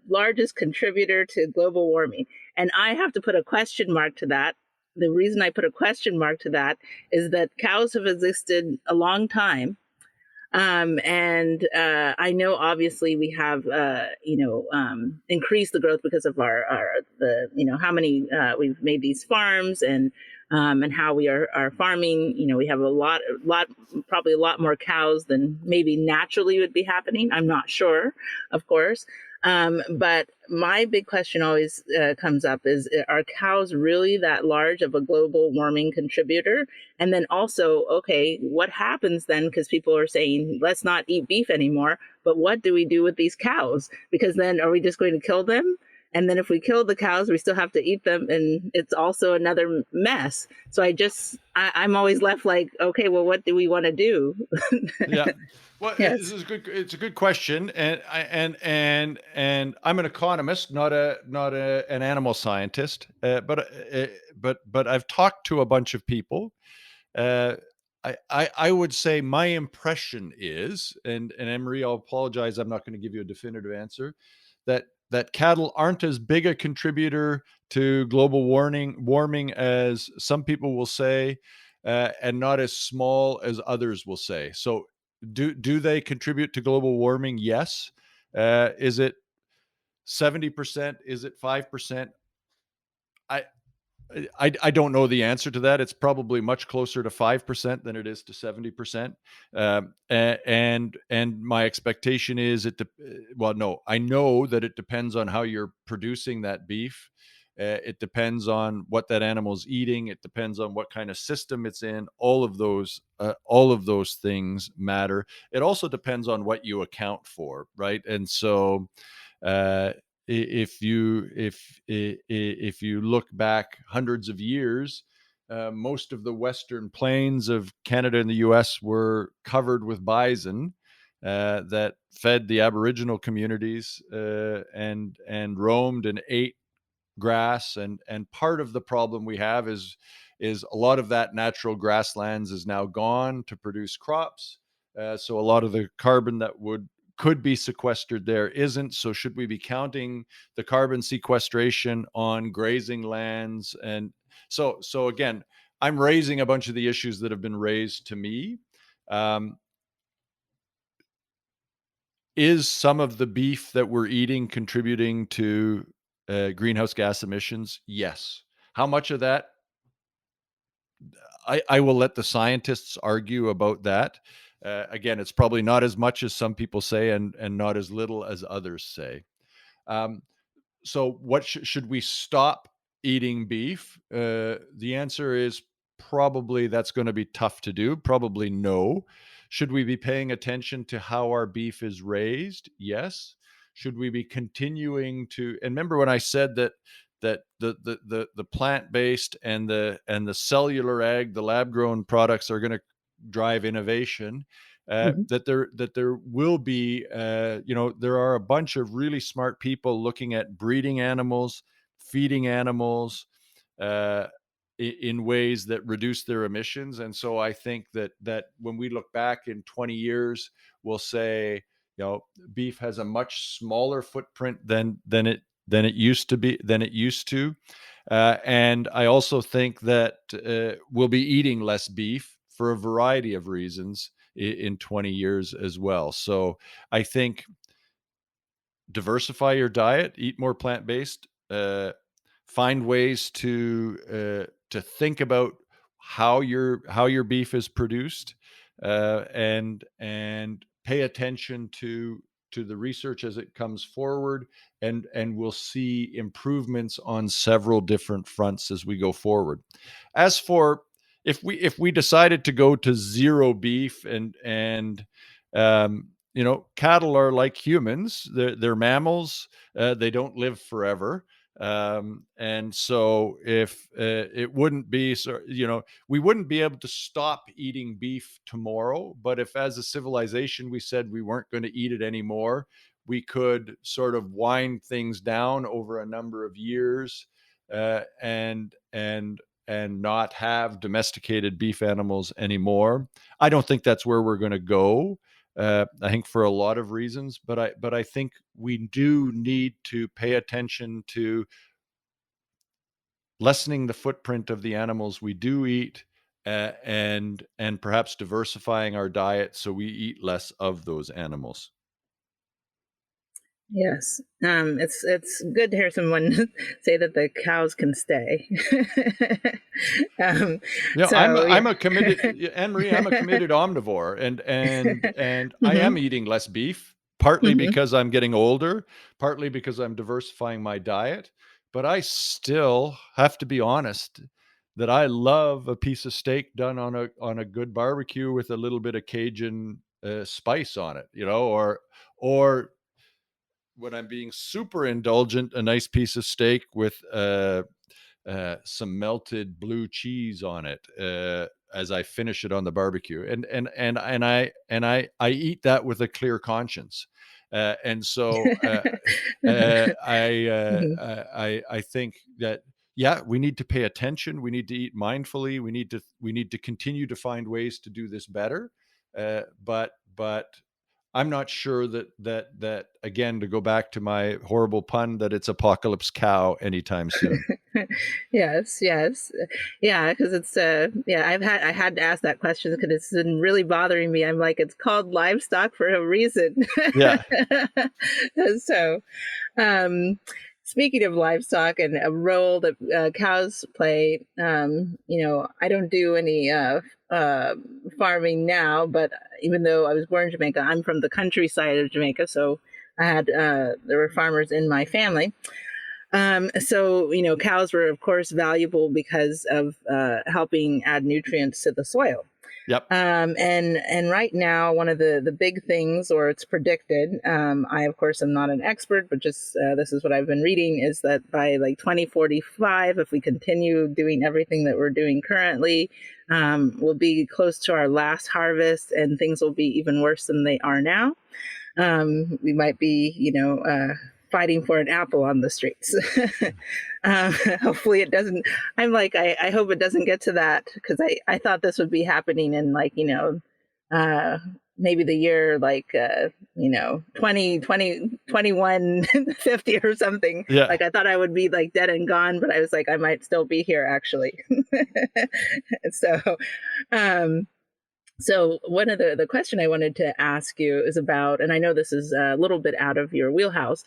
S1: largest contributor to global warming, and I have to put a question mark to that. The reason I put a question mark to that is that cows have existed a long time, and I know obviously we have increased the growth because of our the how many we've made these farms, and how we are farming. We have a lot probably a lot more cows than maybe naturally would be happening. I'm not sure, of course. But my big question always comes up is, are cows really that large of a global warming contributor? And then also, okay, what happens then? Because people are saying, let's not eat beef anymore. But what do we do with these cows? Because then are we just going to kill them? And then if we kill the cows, we still have to eat them. And it's also another mess. So I'm always left like, okay, well, what do we want to do?
S2: Yeah. Well, this
S1: Yes.
S2: is good. It's a good question, and and I'm an economist, not an animal scientist. But I've talked to a bunch of people. Uh, I would say my impression is, and Emery, I'll apologize, I'm not going to give you a definitive answer, that cattle aren't as big a contributor to global warming as some people will say, and not as small as others will say. So, do they contribute to global warming? Yes. Is it 70%? Is it 5%? I I don't know the answer to that. It's probably much closer to 5% than it is to 70%. And my expectation is well, no, I know that it depends on how you're producing that beef. It depends on what that animal's eating. It depends on what kind of system it's in. All of those things matter. It also depends on what you account for, right? And so, uh, if you look back hundreds of years, most of the western plains of Canada and the U.S. were covered with bison that fed the Aboriginal communities, and roamed and ate grass. And part of the problem we have is a lot of that natural grasslands is now gone to produce crops. So a lot of the carbon that would could be sequestered there isn't. So should we be counting the carbon sequestration on grazing lands? And so again, I'm raising a bunch of the issues that have been raised to me. Um, is some of the beef that we're eating contributing to greenhouse gas emissions? Yes. How much of that? I will let the scientists argue about that. Again, it's probably not as much as some people say, and not as little as others say. Um, so, what should we stop eating beef? The answer is probably that's going to be tough to do. Probably no. Should we be paying attention to how our beef is raised? Yes. Should we be continuing to? And remember when I said that the plant based and the cellular ag, the lab grown products are going to drive innovation.
S1: Mhm.
S2: That there will be, there are a bunch of really smart people looking at breeding animals, feeding animals, uh, in ways that reduce their emissions. And so I think that when we look back in 20 years, we'll say, beef has a much smaller footprint than it used to. And I also think that we'll be eating less beef for a variety of reasons in 20 years as well. So I think diversify your diet, eat more plant-based, find ways to think about how your beef is produced, and pay attention to the research as it comes forward, and we'll see improvements on several different fronts as we go forward. As for if we decided to go to zero beef, and cattle are like humans. They're mammals. They don't live forever. And so if it wouldn't be, so, we wouldn't be able to stop eating beef tomorrow. But if as a civilization we said we weren't going to eat it anymore, we could sort of wind things down over a number of years, and not have domesticated beef animals anymore. I don't think that's where we're going to go. I think for a lot of reasons, but I think we do need to pay attention to lessening the footprint of the animals we do eat, and perhaps diversifying our diet so we eat less of those animals.
S1: Yes, it's good to hear someone say that the cows can stay. um,
S2: I'm
S1: so
S2: I'm
S1: yeah.
S2: a committed Anne Marie. I'm a committed omnivore, and I
S1: Hmm.
S2: am eating less beef, partly
S1: Hmm.
S2: because I'm getting older, partly because I'm diversifying my diet. But I still have to be honest that I love a piece of steak done on a good barbecue with a little bit of Cajun spice on it, or when I'm being super indulgent, a nice piece of steak with some melted blue cheese on it, as I finish it on the barbecue, and I eat that with a clear conscience, and so
S1: Hmm.
S2: I think that, yeah, we need to pay attention. We need to eat mindfully. We need to continue to find ways to do this better, but I'm not sure that again, to go back to my horrible pun, that it's apocalypse cow anytime soon.
S1: Yes, yes, yeah. Because it's yeah. I had to ask that question because it's been really bothering me. I'm like, it's called livestock for a reason.
S2: Yeah.
S1: So, um, speaking of livestock and a role that cows play, I don't do any uh, farming now, but even though I was born in Jamaica, I'm from the countryside of Jamaica, so I had there were farmers in my family. So, cows were, of course, valuable because of helping add nutrients to the soil.
S2: Yep.
S1: And right now, one of the big things, or it's predicted, I of course am not an expert, but just this is what I've been reading, is that by like 2045, if we continue doing everything that we're doing currently, we'll be close to our last harvest, and things will be even worse than they are now. We might be, fighting for an apple on the streets. Hopefully it doesn't. I'm like, I hope it doesn't get to that, because I thought this would be happening in like, uh, maybe the year like, 20, 21, 50 or something.
S2: Yeah.
S1: Like I thought I would be like dead and gone, but I was like, I might still be here actually. So, um, so one of the question I wanted to ask you is about, and I know this is a little bit out of your wheelhouse,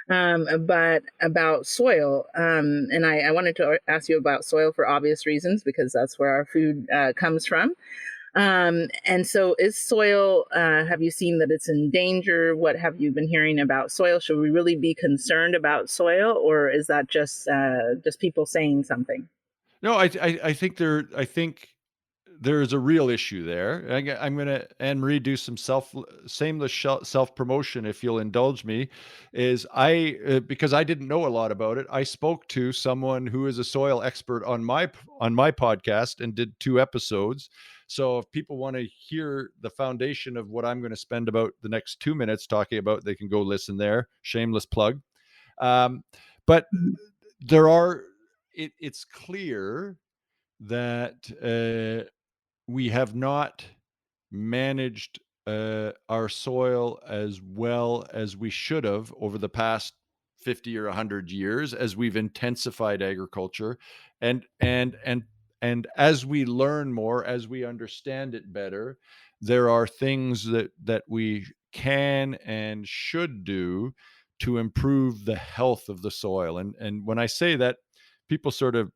S1: but about soil. And I wanted to ask you about soil for obvious reasons, because that's where our food comes from. And so is soil, have you seen that it's in danger? What have you been hearing about soil? Should we really be concerned about soil, or is that just people saying something?
S2: No, I think there is a real issue there. I'm going to, Anne Marie, do some shameless self promotion, if you'll indulge me. Is I Because I didn't know a lot about it, I spoke to someone who is a soil expert on my podcast and did 2 episodes. So if people want to hear the foundation of what I'm going to spend about the next 2 minutes talking about, they can go listen there. Shameless plug. Um, but there are. It's clear that we have not managed our soil as well as we should have over the past 50 or 100 years as we've intensified agriculture, and as we learn more, as we understand it better, there are things that we can and should do to improve the health of the soil. And when I say that, people sort of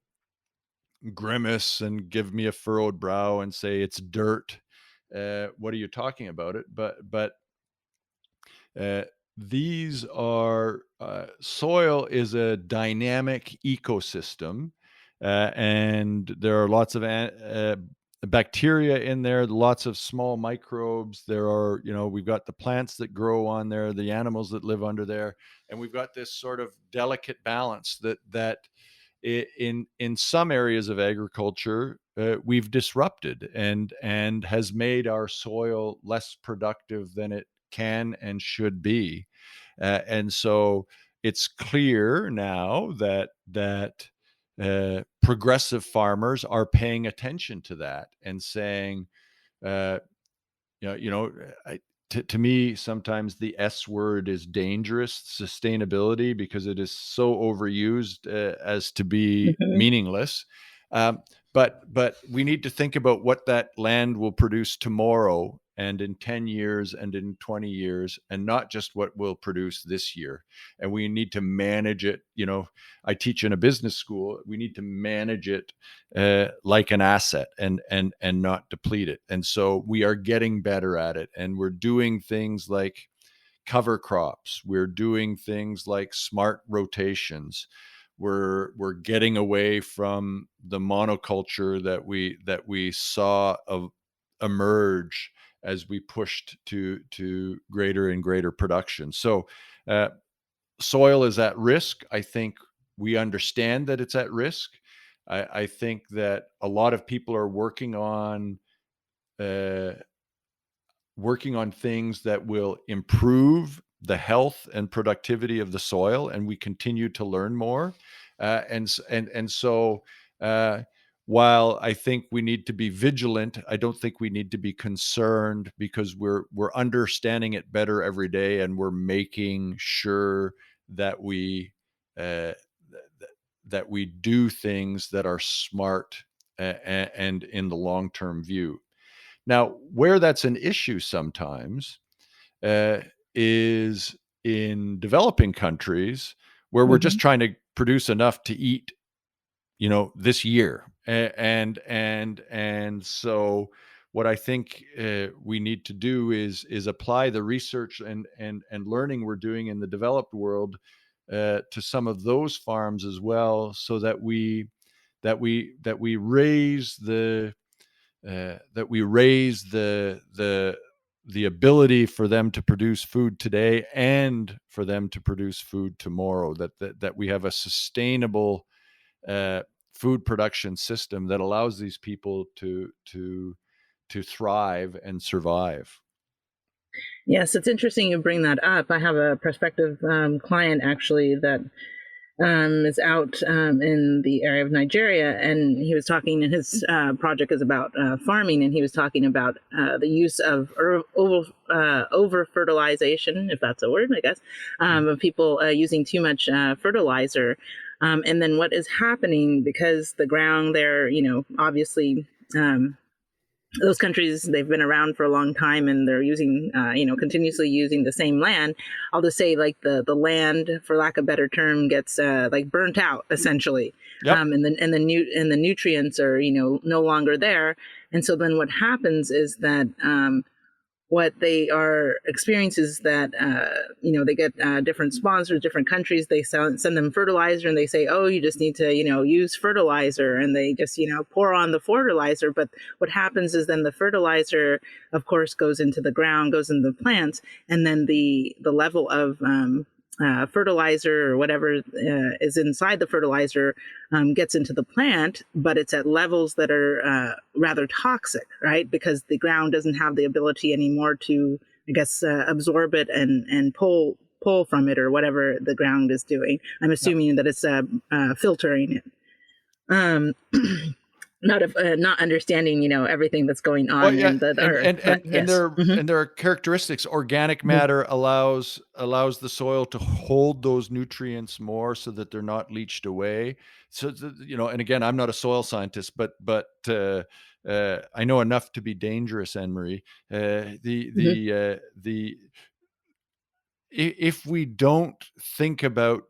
S2: grimace and give me a furrowed brow and say it's dirt. What are you talking about it? But uh, these are soil is a dynamic ecosystem, and there are lots of bacteria in there, lots of small microbes. There are, we've got the plants that grow on there, the animals that live under there, and we've got this sort of delicate balance that in some areas of agriculture we've disrupted and has made our soil less productive than it can and should be, and so it's clear now that progressive farmers are paying attention to that and saying, uh, I, to me, sometimes the S word is dangerous, sustainability, because it is so overused as to be
S1: Mhm.
S2: meaningless. Um, but we need to think about what that land will produce tomorrow and in 10 years and in 20 years, and not just what will produce this year. And we need to manage it. I teach in a business school. We need to manage it like an asset, and not deplete it. And so we are getting better at it, and we're doing things like cover crops. We're doing things like smart rotations. We're getting away from the monoculture that we saw emerge as we pushed to greater and greater production. So uh, soil is at risk. I think we understand that it's at risk. I think that a lot of people are uh, working on things that will improve the health and productivity of the soil, and we continue to learn more. And so, uh, while I think we need to be vigilant, I don't think we need to be concerned, because we're understanding it better every day, and we're making sure that we uh, that we do things that are smart and in the long term view. Now, where that's an issue sometimes uh, is in developing countries, where we're just
S1: Mhm.
S2: trying to produce enough to eat, this year. And so what I think we need to do is apply the research and learning we're doing in the developed world to some of those farms as well, so that we raise the ability for them to produce food today and for them to produce food tomorrow. That we have a sustainable uh, food production system that allows these people to thrive and survive.
S1: Yes, it's interesting you bring that up. I have a prospective client actually that is out in the area of Nigeria, and he was talking. And his project is about farming, and he was talking about the use of over fertilization, if that's a word, I guess,
S2: Mhm.
S1: of people using too much fertilizer, and then what is happening because the ground there, obviously. Those countries, they've been around for a long time, and they're using continuously using the same land. I'll just say, like, the land, for lack of a better term, gets like burnt out essentially,
S2: Yep.
S1: and the nutrients are no longer there. And so then what happens is that what they are experiencing is that they get different sponsors, different countries. They send them fertilizer, and they say, oh, you just need to use fertilizer, and they just pour on the fertilizer. But what happens is then the fertilizer, of course, goes into the ground, goes into the plants, and then the level of fertilizer or whatever is inside the fertilizer gets into the plant, but it's at levels that are rather toxic, right? Because the ground doesn't have the ability anymore to, I guess, absorb it and pull from it, or whatever the ground is doing. I'm
S2: Yep.
S1: assuming that it's filtering it. Um, not understanding, everything that's going
S2: Well,
S1: on
S2: yeah,
S1: in the
S2: and
S1: earth.
S2: and and
S1: But
S2: and
S1: yes.
S2: there and there are characteristics. Organic matter allows the soil to hold those nutrients more so that they're not leached away. So, and again, I'm not a soil scientist, but I know enough to be dangerous, Anne Marie.
S1: Mhm.
S2: If we don't think about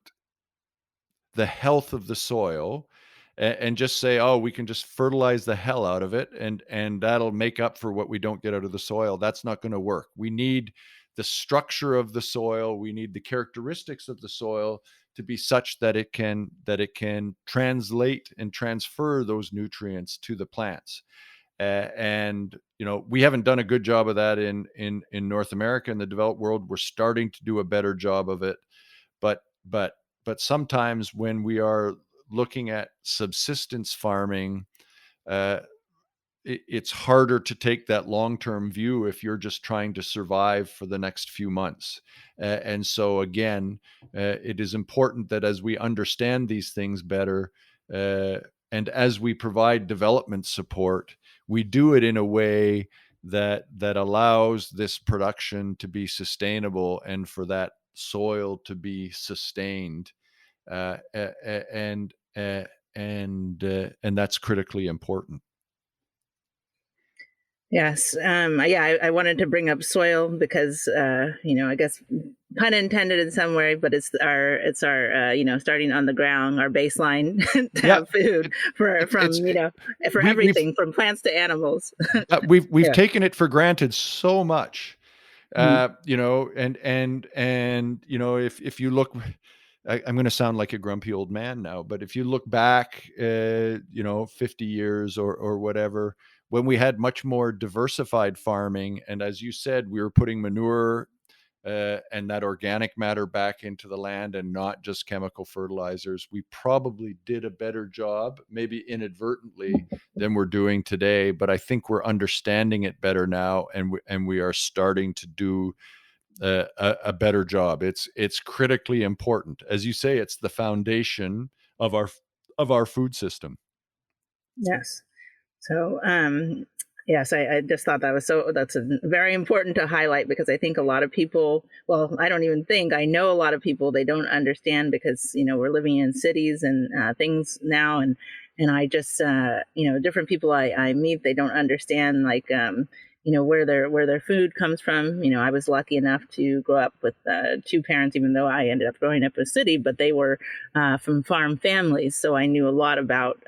S2: the health of the soil and just say, oh, we can just fertilize the hell out of it and that'll make up for what we don't get out of the soil, that's not going to work. We need the structure of the soil, we need the characteristics of the soil to be such that it can translate and transfer those nutrients to the plants. And we haven't done a good job of that in North America. In the developed world, we're starting to do a better job of it, but but but sometimes when we are looking at subsistence farming, uh, it's harder to take that long-term view if you're just trying to survive for the next few months. And so again, it is important that as we understand these things better, uh, and as we provide development support, we do it in a way that allows this production to be sustainable and for that soil to be sustained, uh, a- a- and uh, and that's critically important.
S1: Yes. Yeah, I wanted to bring up soil because, I guess pun intended in some way, but it's our starting on the ground, our baseline to
S2: Yeah,
S1: have food for
S2: it's
S1: from, for
S2: we've
S1: everything from plants to animals.
S2: we've
S1: Yeah.
S2: taken it for granted so much,
S1: Mhm.
S2: and if you look, I'm going to sound like a grumpy old man now, but if you look back, 50 years or whatever, when we had much more diversified farming, and as you said, we were putting manure and that organic matter back into the land and not just chemical fertilizers, we probably did a better job, maybe inadvertently, than we're doing today. But I think we're understanding it better now, and we are starting to do a better job. It's critically important, as you say. It's the foundation of our food system.
S1: Yes. So, yes, I just thought that's very important to highlight because I think a lot of people, well, I don't even think, I know a lot of people, they don't understand because, we're living in cities and things now. And I just, different people I meet, they don't understand like, where their food comes from. I was lucky enough to grow up with two parents, even though I ended up growing up in a city, but they were from farm families. So I knew a lot about,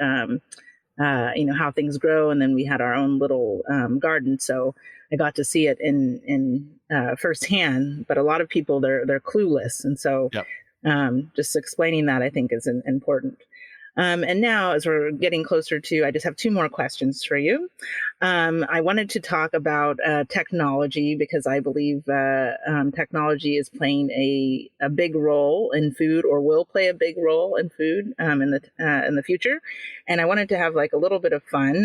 S1: how things grow. And then we had our own little garden, so I got to see it in firsthand. But a lot of people, they're clueless, and so
S2: Yep.
S1: just explaining that, I think, is important. And now, as we're getting closer to, I just have two more questions for you. I wanted to talk about technology because I believe technology is playing a big role in food, or will play a big role in food in the future. And I wanted to have like a little bit of fun.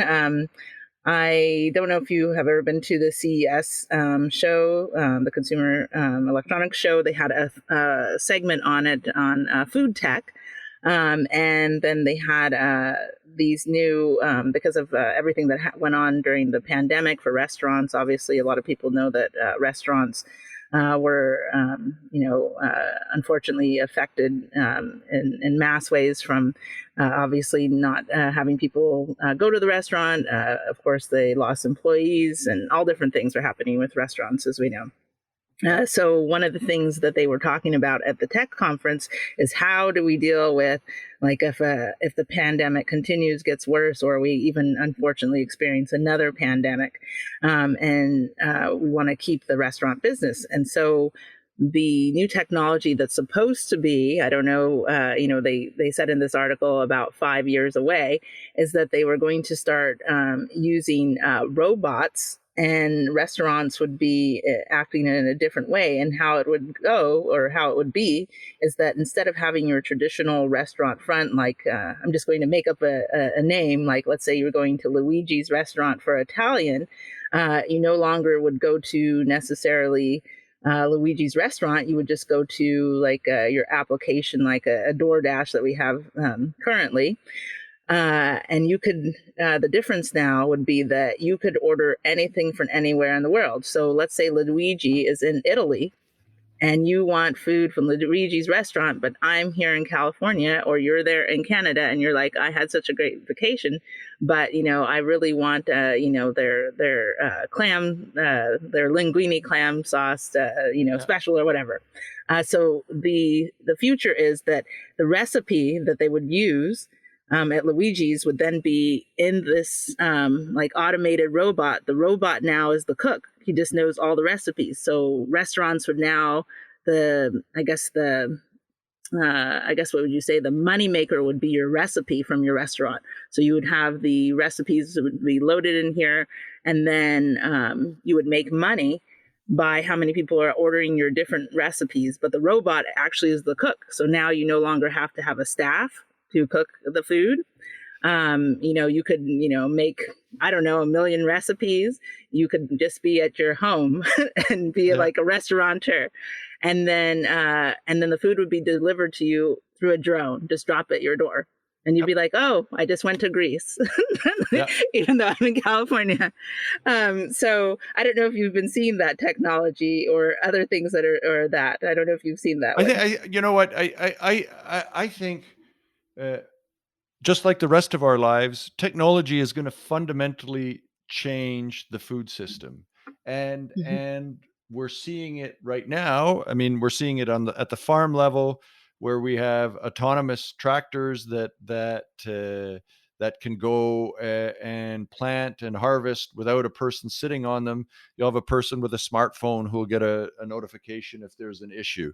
S1: I don't know if you have ever been to the CES show, the Consumer Electronics Show. They had a segment on it on food tech. And then they had these new, because of everything that went on during the pandemic for restaurants. Obviously, a lot of people know that restaurants were, unfortunately affected in mass ways from obviously not having people go to the restaurant. Of course, they lost employees, and all different things are happening with restaurants, as we know. So one of the things that they were talking about at the tech conference is how do we deal with, like, if the pandemic continues, gets worse, or we even unfortunately experience another pandemic, and we want to keep the restaurant business. And so the new technology that's supposed to be, I don't know, they said in this article about 5 years away, is that they were going to start using robots, and restaurants would be acting in a different way. And how it would go, or how it would be, is that instead of having your traditional restaurant front, like I'm just going to make up a name, like let's say you're going to Luigi's restaurant for Italian, you no longer would go to necessarily Luigi's restaurant. You would just go to like your application, like a DoorDash that we have currently, And you could, the difference now would be that you could order anything from anywhere in the world. So let's say Luigi is in Italy and you want food from Luigi's restaurant, but I'm here in California, or you're there in Canada, and you're like, I had such a great vacation, but I really want their clam, their linguine clam sauce,
S2: Yeah.
S1: special or whatever. So the future is that the recipe that they would use at Luigi's would then be in this like automated robot. The robot now is the cook. He just knows all the recipes. So restaurants would now the I guess what would you say, the money maker would be your recipe from your restaurant. So you would have the recipes that would be loaded in here, and then you would make money by how many people are ordering your different recipes. But the robot actually is the cook. So now you no longer have to have a staff to cook the food. You could, make, I don't know, a million recipes. You could just be at your home and be
S2: Yeah.
S1: like a restaurateur. And then the food would be delivered to you through a drone, just drop at your door. And you'd
S2: Yep.
S1: be like, oh, I just went to Greece,
S2: Yeah.
S1: even though I'm in California. So I don't know if you've been seeing that technology or other things that are, or that. I don't know if you've seen that
S2: I
S1: one.
S2: think you know what I think. Uh, just like the rest of our lives, technology is going to fundamentally change the food system,
S1: Mhm.
S2: and we're seeing it right now. I mean, we're seeing it on the at the farm level, where we have autonomous tractors that can go and plant and harvest without a person sitting on them. You'll have a person with a smartphone who will get a notification if there's an issue.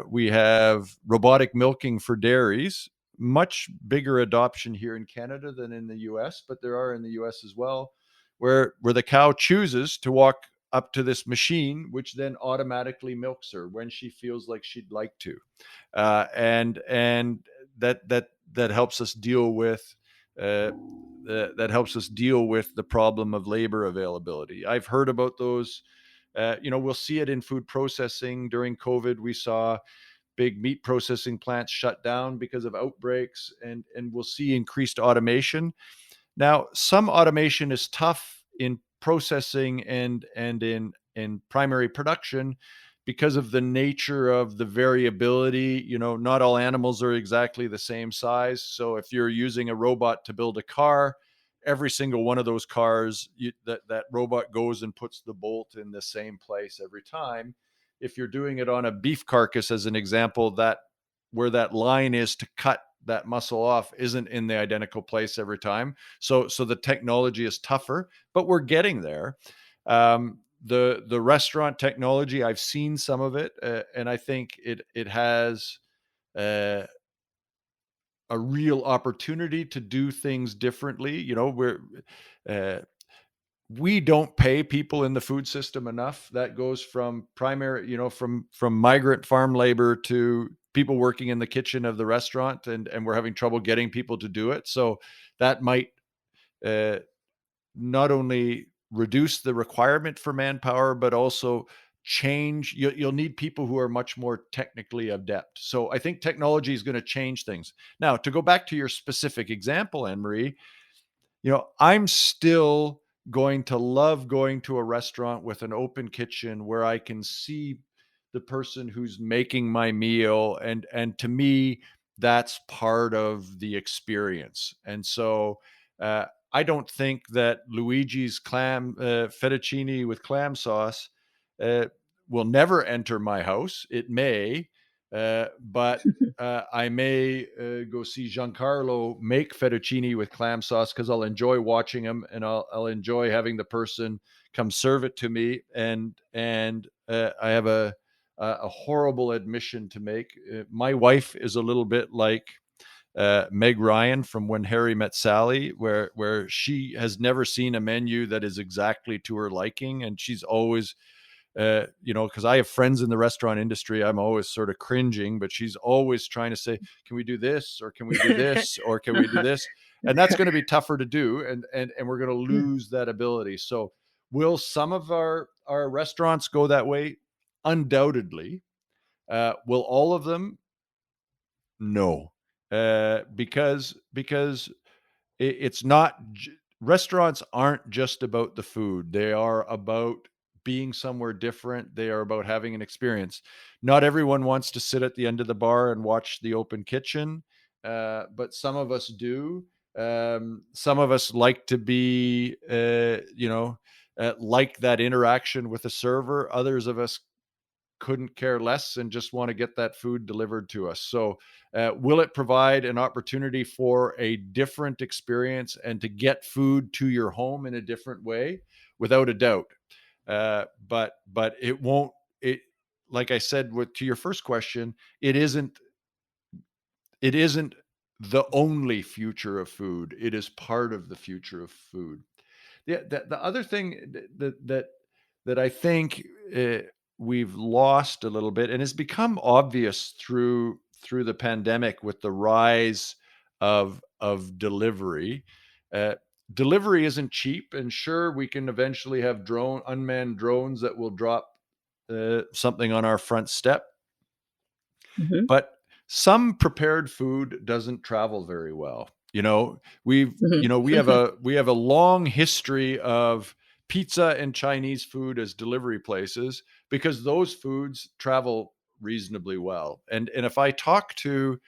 S2: We have robotic milking for dairies, much bigger adoption here in Canada than in the US, but there are in the US as well, where the cow chooses to walk up to this machine, which then automatically milks her when she feels like she'd like to, and that helps us deal with. That helps us deal with the problem of labor availability. I've heard about those. We'll see it in food processing. During COVID, we saw big meat processing plants shut down because of outbreaks, and we'll see increased automation. Now, some automation is tough in processing and in primary production because of the nature of the variability. Not all animals are exactly the same size. So if you're using a robot to build a car, every single one of those cars, that robot goes and puts the bolt in the same place every time. If you're doing it on a beef carcass, as an example, that where that line is to cut that muscle off isn't in the identical place every time. So the technology is tougher, but we're getting there. The restaurant technology, I've seen some of it, and I think it has uh, a real opportunity to do things differently. Uh, we don't pay people in the food system enough. That goes from primary, from migrant farm labor to people working in the kitchen of the restaurant, and we're having trouble getting people to do it. So that might uh, not only reduce the requirement for manpower, but also change. You'll need people who are much more technically adept. So I think technology is going to change things. Now, to go back to your specific example, Anne Marie, I'm still going to love going to a restaurant with an open kitchen where I can see the person who's making my meal, and to me that's part of the experience. And so uh, I don't think that Luigi's clam fettuccine with clam sauce uh, will never enter my house. It may, but I may go see Giancarlo make fettuccine with clam sauce because I'll enjoy watching him, and I'll enjoy having the person come serve it to me. And I have a horrible admission to make. My wife is a little bit like Meg Ryan from When Harry Met Sally, where she has never seen a menu that is exactly to her liking, and she's always because I have friends in the restaurant industry, I'm always sort of cringing, but she's always trying to say, can we do this? Or can we do this? Or can we do this? And that's going to be tougher to do. And we're going to lose that ability. So will some of our restaurants go that way? Undoubtedly. Will all of them? No. Because it's not restaurants aren't just about the food. They are about being somewhere different. They are about having an experience. Not everyone wants to sit at the end of the bar and watch the open kitchen, but some of us do. Some of us like to be, like that interaction with the server. Others of us couldn't care less and just want to get that food delivered to us. So, will it provide an opportunity for a different experience and to get food to your home in a different way? Without a doubt. But it won't. It Like I said with to your first question, it isn't. It isn't the only future of food. It is part of the future of food. The other thing that I think we've lost a little bit, and has become obvious through the pandemic with the rise of delivery. Uh, Delivery isn't cheap, and sure, we can eventually have unmanned drones that will drop something on our front step,
S1: Hmm.
S2: but some prepared food doesn't travel very well.
S1: Hmm.
S2: We have a long history of pizza and Chinese food as delivery places because those foods travel reasonably well. And if I talk to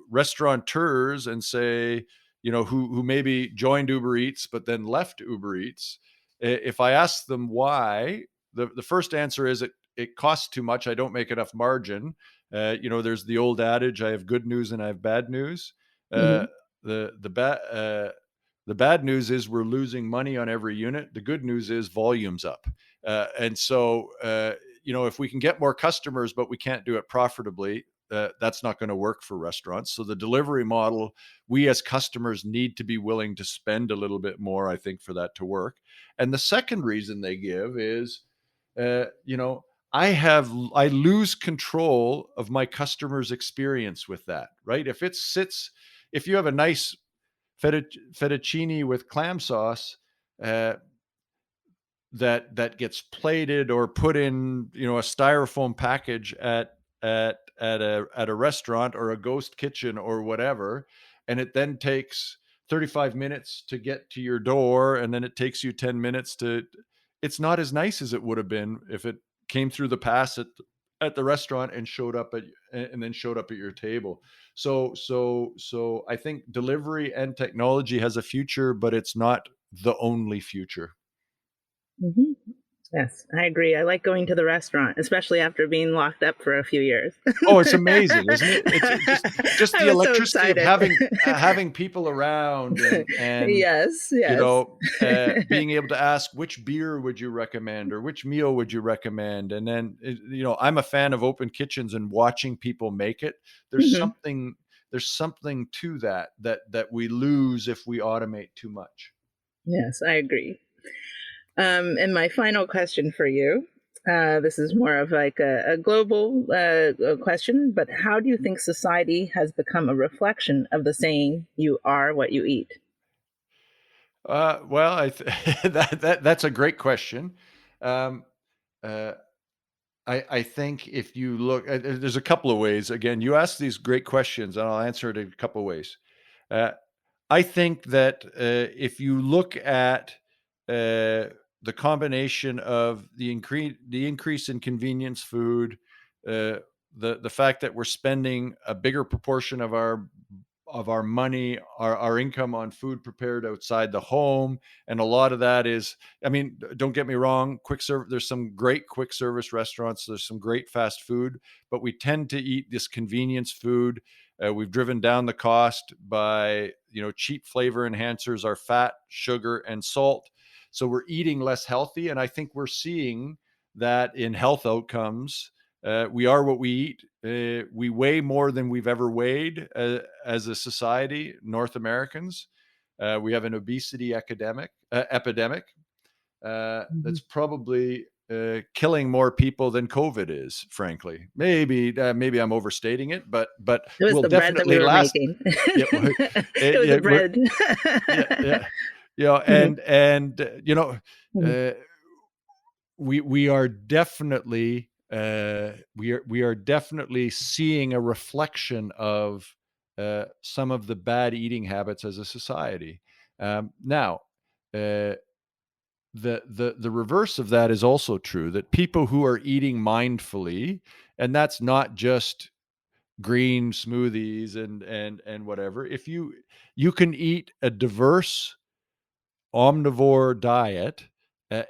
S2: restaurateurs and say, who maybe joined Uber Eats but then left Uber Eats, if I ask them why, the first answer is it costs too much. I don't make enough margin. There's the old adage: I have good news and I have bad news. Uh,
S1: Hmm.
S2: the bad news is we're losing money on every unit. The good news is volume's up. And so, if we can get more customers, but we can't do it profitably, that's not going to work for restaurants. So the delivery model, we as customers need to be willing to spend a little bit more, I think, for that to work. And the second reason they give is, uh, you know, I lose control of my customer's experience with that, right? If you have a nice fettuccine with clam sauce, uh, that gets plated or put in, a styrofoam package at a restaurant or a ghost kitchen or whatever, and it then takes 35 minutes to get to your door, and then it takes you 10 minutes to it's not as nice as it would have been if it came through the pass at the restaurant and showed up at your table. So I think delivery and technology has a future, but it's not the only future.
S1: Hmm. Yes, I agree. I like going to the restaurant, especially after being locked up for a few years.
S2: Oh, it's amazing, isn't it? Just
S1: I
S2: the
S1: was so
S2: electricity of
S1: excited.
S2: having people around, and
S1: Yes, yes.
S2: being able to ask which beer would you recommend or which meal would you recommend, and then I'm a fan of open kitchens and watching people make it. There's
S1: Hmm.
S2: something there's something to that we lose if we automate too much.
S1: Yes, I agree. And my final question for you, this is more of like a global question, but how do you think society has become a reflection of the saying, you are what you eat?
S2: Well, that's a great question. Um, uh, I think if you look, there's a couple of ways. Again, you ask these great questions, and I'll answer it in a couple of ways. Uh, I think that if you look at the combination of the increase in convenience food, uh, the fact that we're spending a bigger proportion of our money, our income on food prepared outside the home. And a lot of that is, I mean, don't get me wrong, there's some great quick service restaurants, there's some great fast food, but we tend to eat this convenience food. We've driven down the cost by, cheap flavor enhancers, our fat, sugar, and salt. So we're eating less healthy. And I think we're seeing that in health outcomes. We are what we eat. We weigh more than we've ever weighed as a society, North Americans. We have an obesity epidemic
S1: Mhm.
S2: that's probably killing more people than COVID is. Frankly, maybe I'm overstating it, but
S1: It was
S2: will
S1: the bread that we
S2: definitely
S1: were
S2: last.
S1: making.
S2: Yeah,
S1: It was the
S2: yeah,
S1: bread.
S2: yeah, yeah.
S1: Mhm. Mhm.
S2: Uh, we are definitely we are definitely seeing a reflection of some of the bad eating habits as a society. Now, uh, the reverse of that is also true, that people who are eating mindfully, and that's not just green smoothies and whatever. If you can eat a diverse omnivore diet,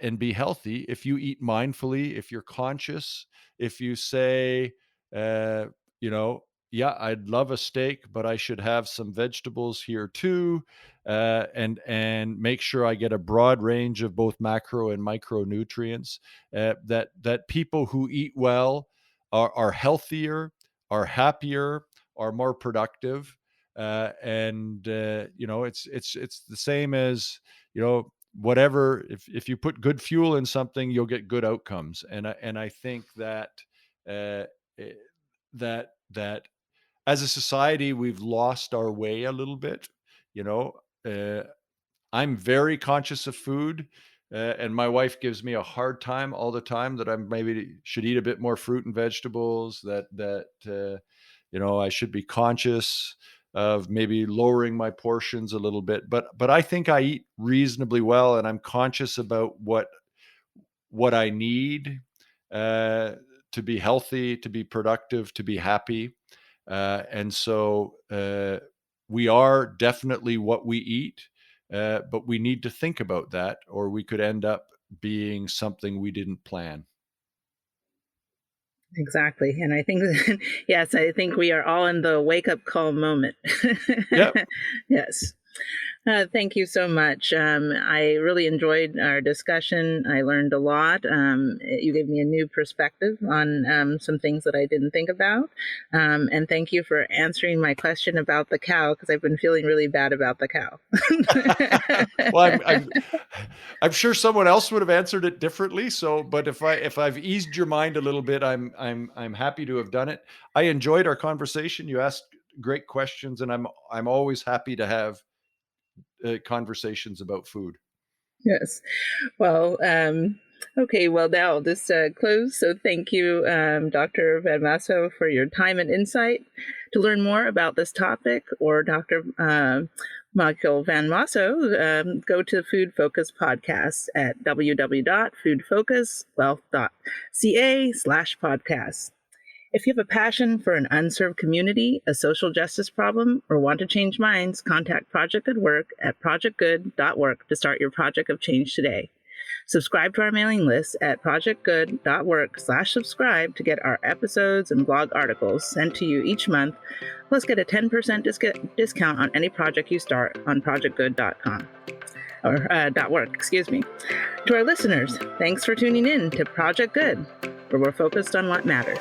S2: and be healthy if you eat mindfully, if you're conscious, if you say, uh, you know, yeah, I'd love a steak, but I should have some vegetables here too, and make sure I get a broad range of both macro and micronutrients. That people who eat well are healthier, are happier, are more productive, and it's the same as, whatever, if you put good fuel in something, you'll get good outcomes. And I think that uh eh, that as a society we've lost our way a little bit. you know uh, I'm very conscious of food, and my wife gives me a hard time all the time that I maybe should eat a bit more fruit and vegetables, that I should be conscious of maybe lowering my portions a little bit. But I think I eat reasonably well, and I'm conscious about what I need, uh, to be healthy, to be productive, to be happy. And so we are definitely what we eat, but we need to think about that, or we could end up being something we didn't plan.
S1: Exactly. And I think, yes, I think we are all in the wake up call moment.
S2: Yep.
S1: Yes. Thank you so much. I really enjoyed our discussion. I learned a lot. You gave me a new perspective on some things that I didn't think about. And thank you for answering my question about the cow, because I've been feeling really bad about the cow.
S2: Well, I'm sure someone else would have answered it differently. So, but if I've eased your mind a little bit, I'm happy to have done it. I enjoyed our conversation. You asked great questions, and I'm always happy to have conversations about food.
S1: Yes. Well, okay. Well, now I'll just close. So thank you, Dr. Van Masso, for your time and insight. To learn more about this topic or Dr. Michael Van Masso, go to the Food Focus podcast at www.foodfocuswealth.ca/podcast. If you have a passion for an unserved community, a social justice problem, or want to change minds, contact Project Good Work at projectgood.work to start your project of change today. Subscribe to our mailing list at projectgood.work/subscribe to get our episodes and blog articles sent to you each month, plus get a 10% discount on any project you start on projectgood.com. Or .work, excuse me. To our listeners, thanks for tuning in to Project Good, where we're focused on what matters.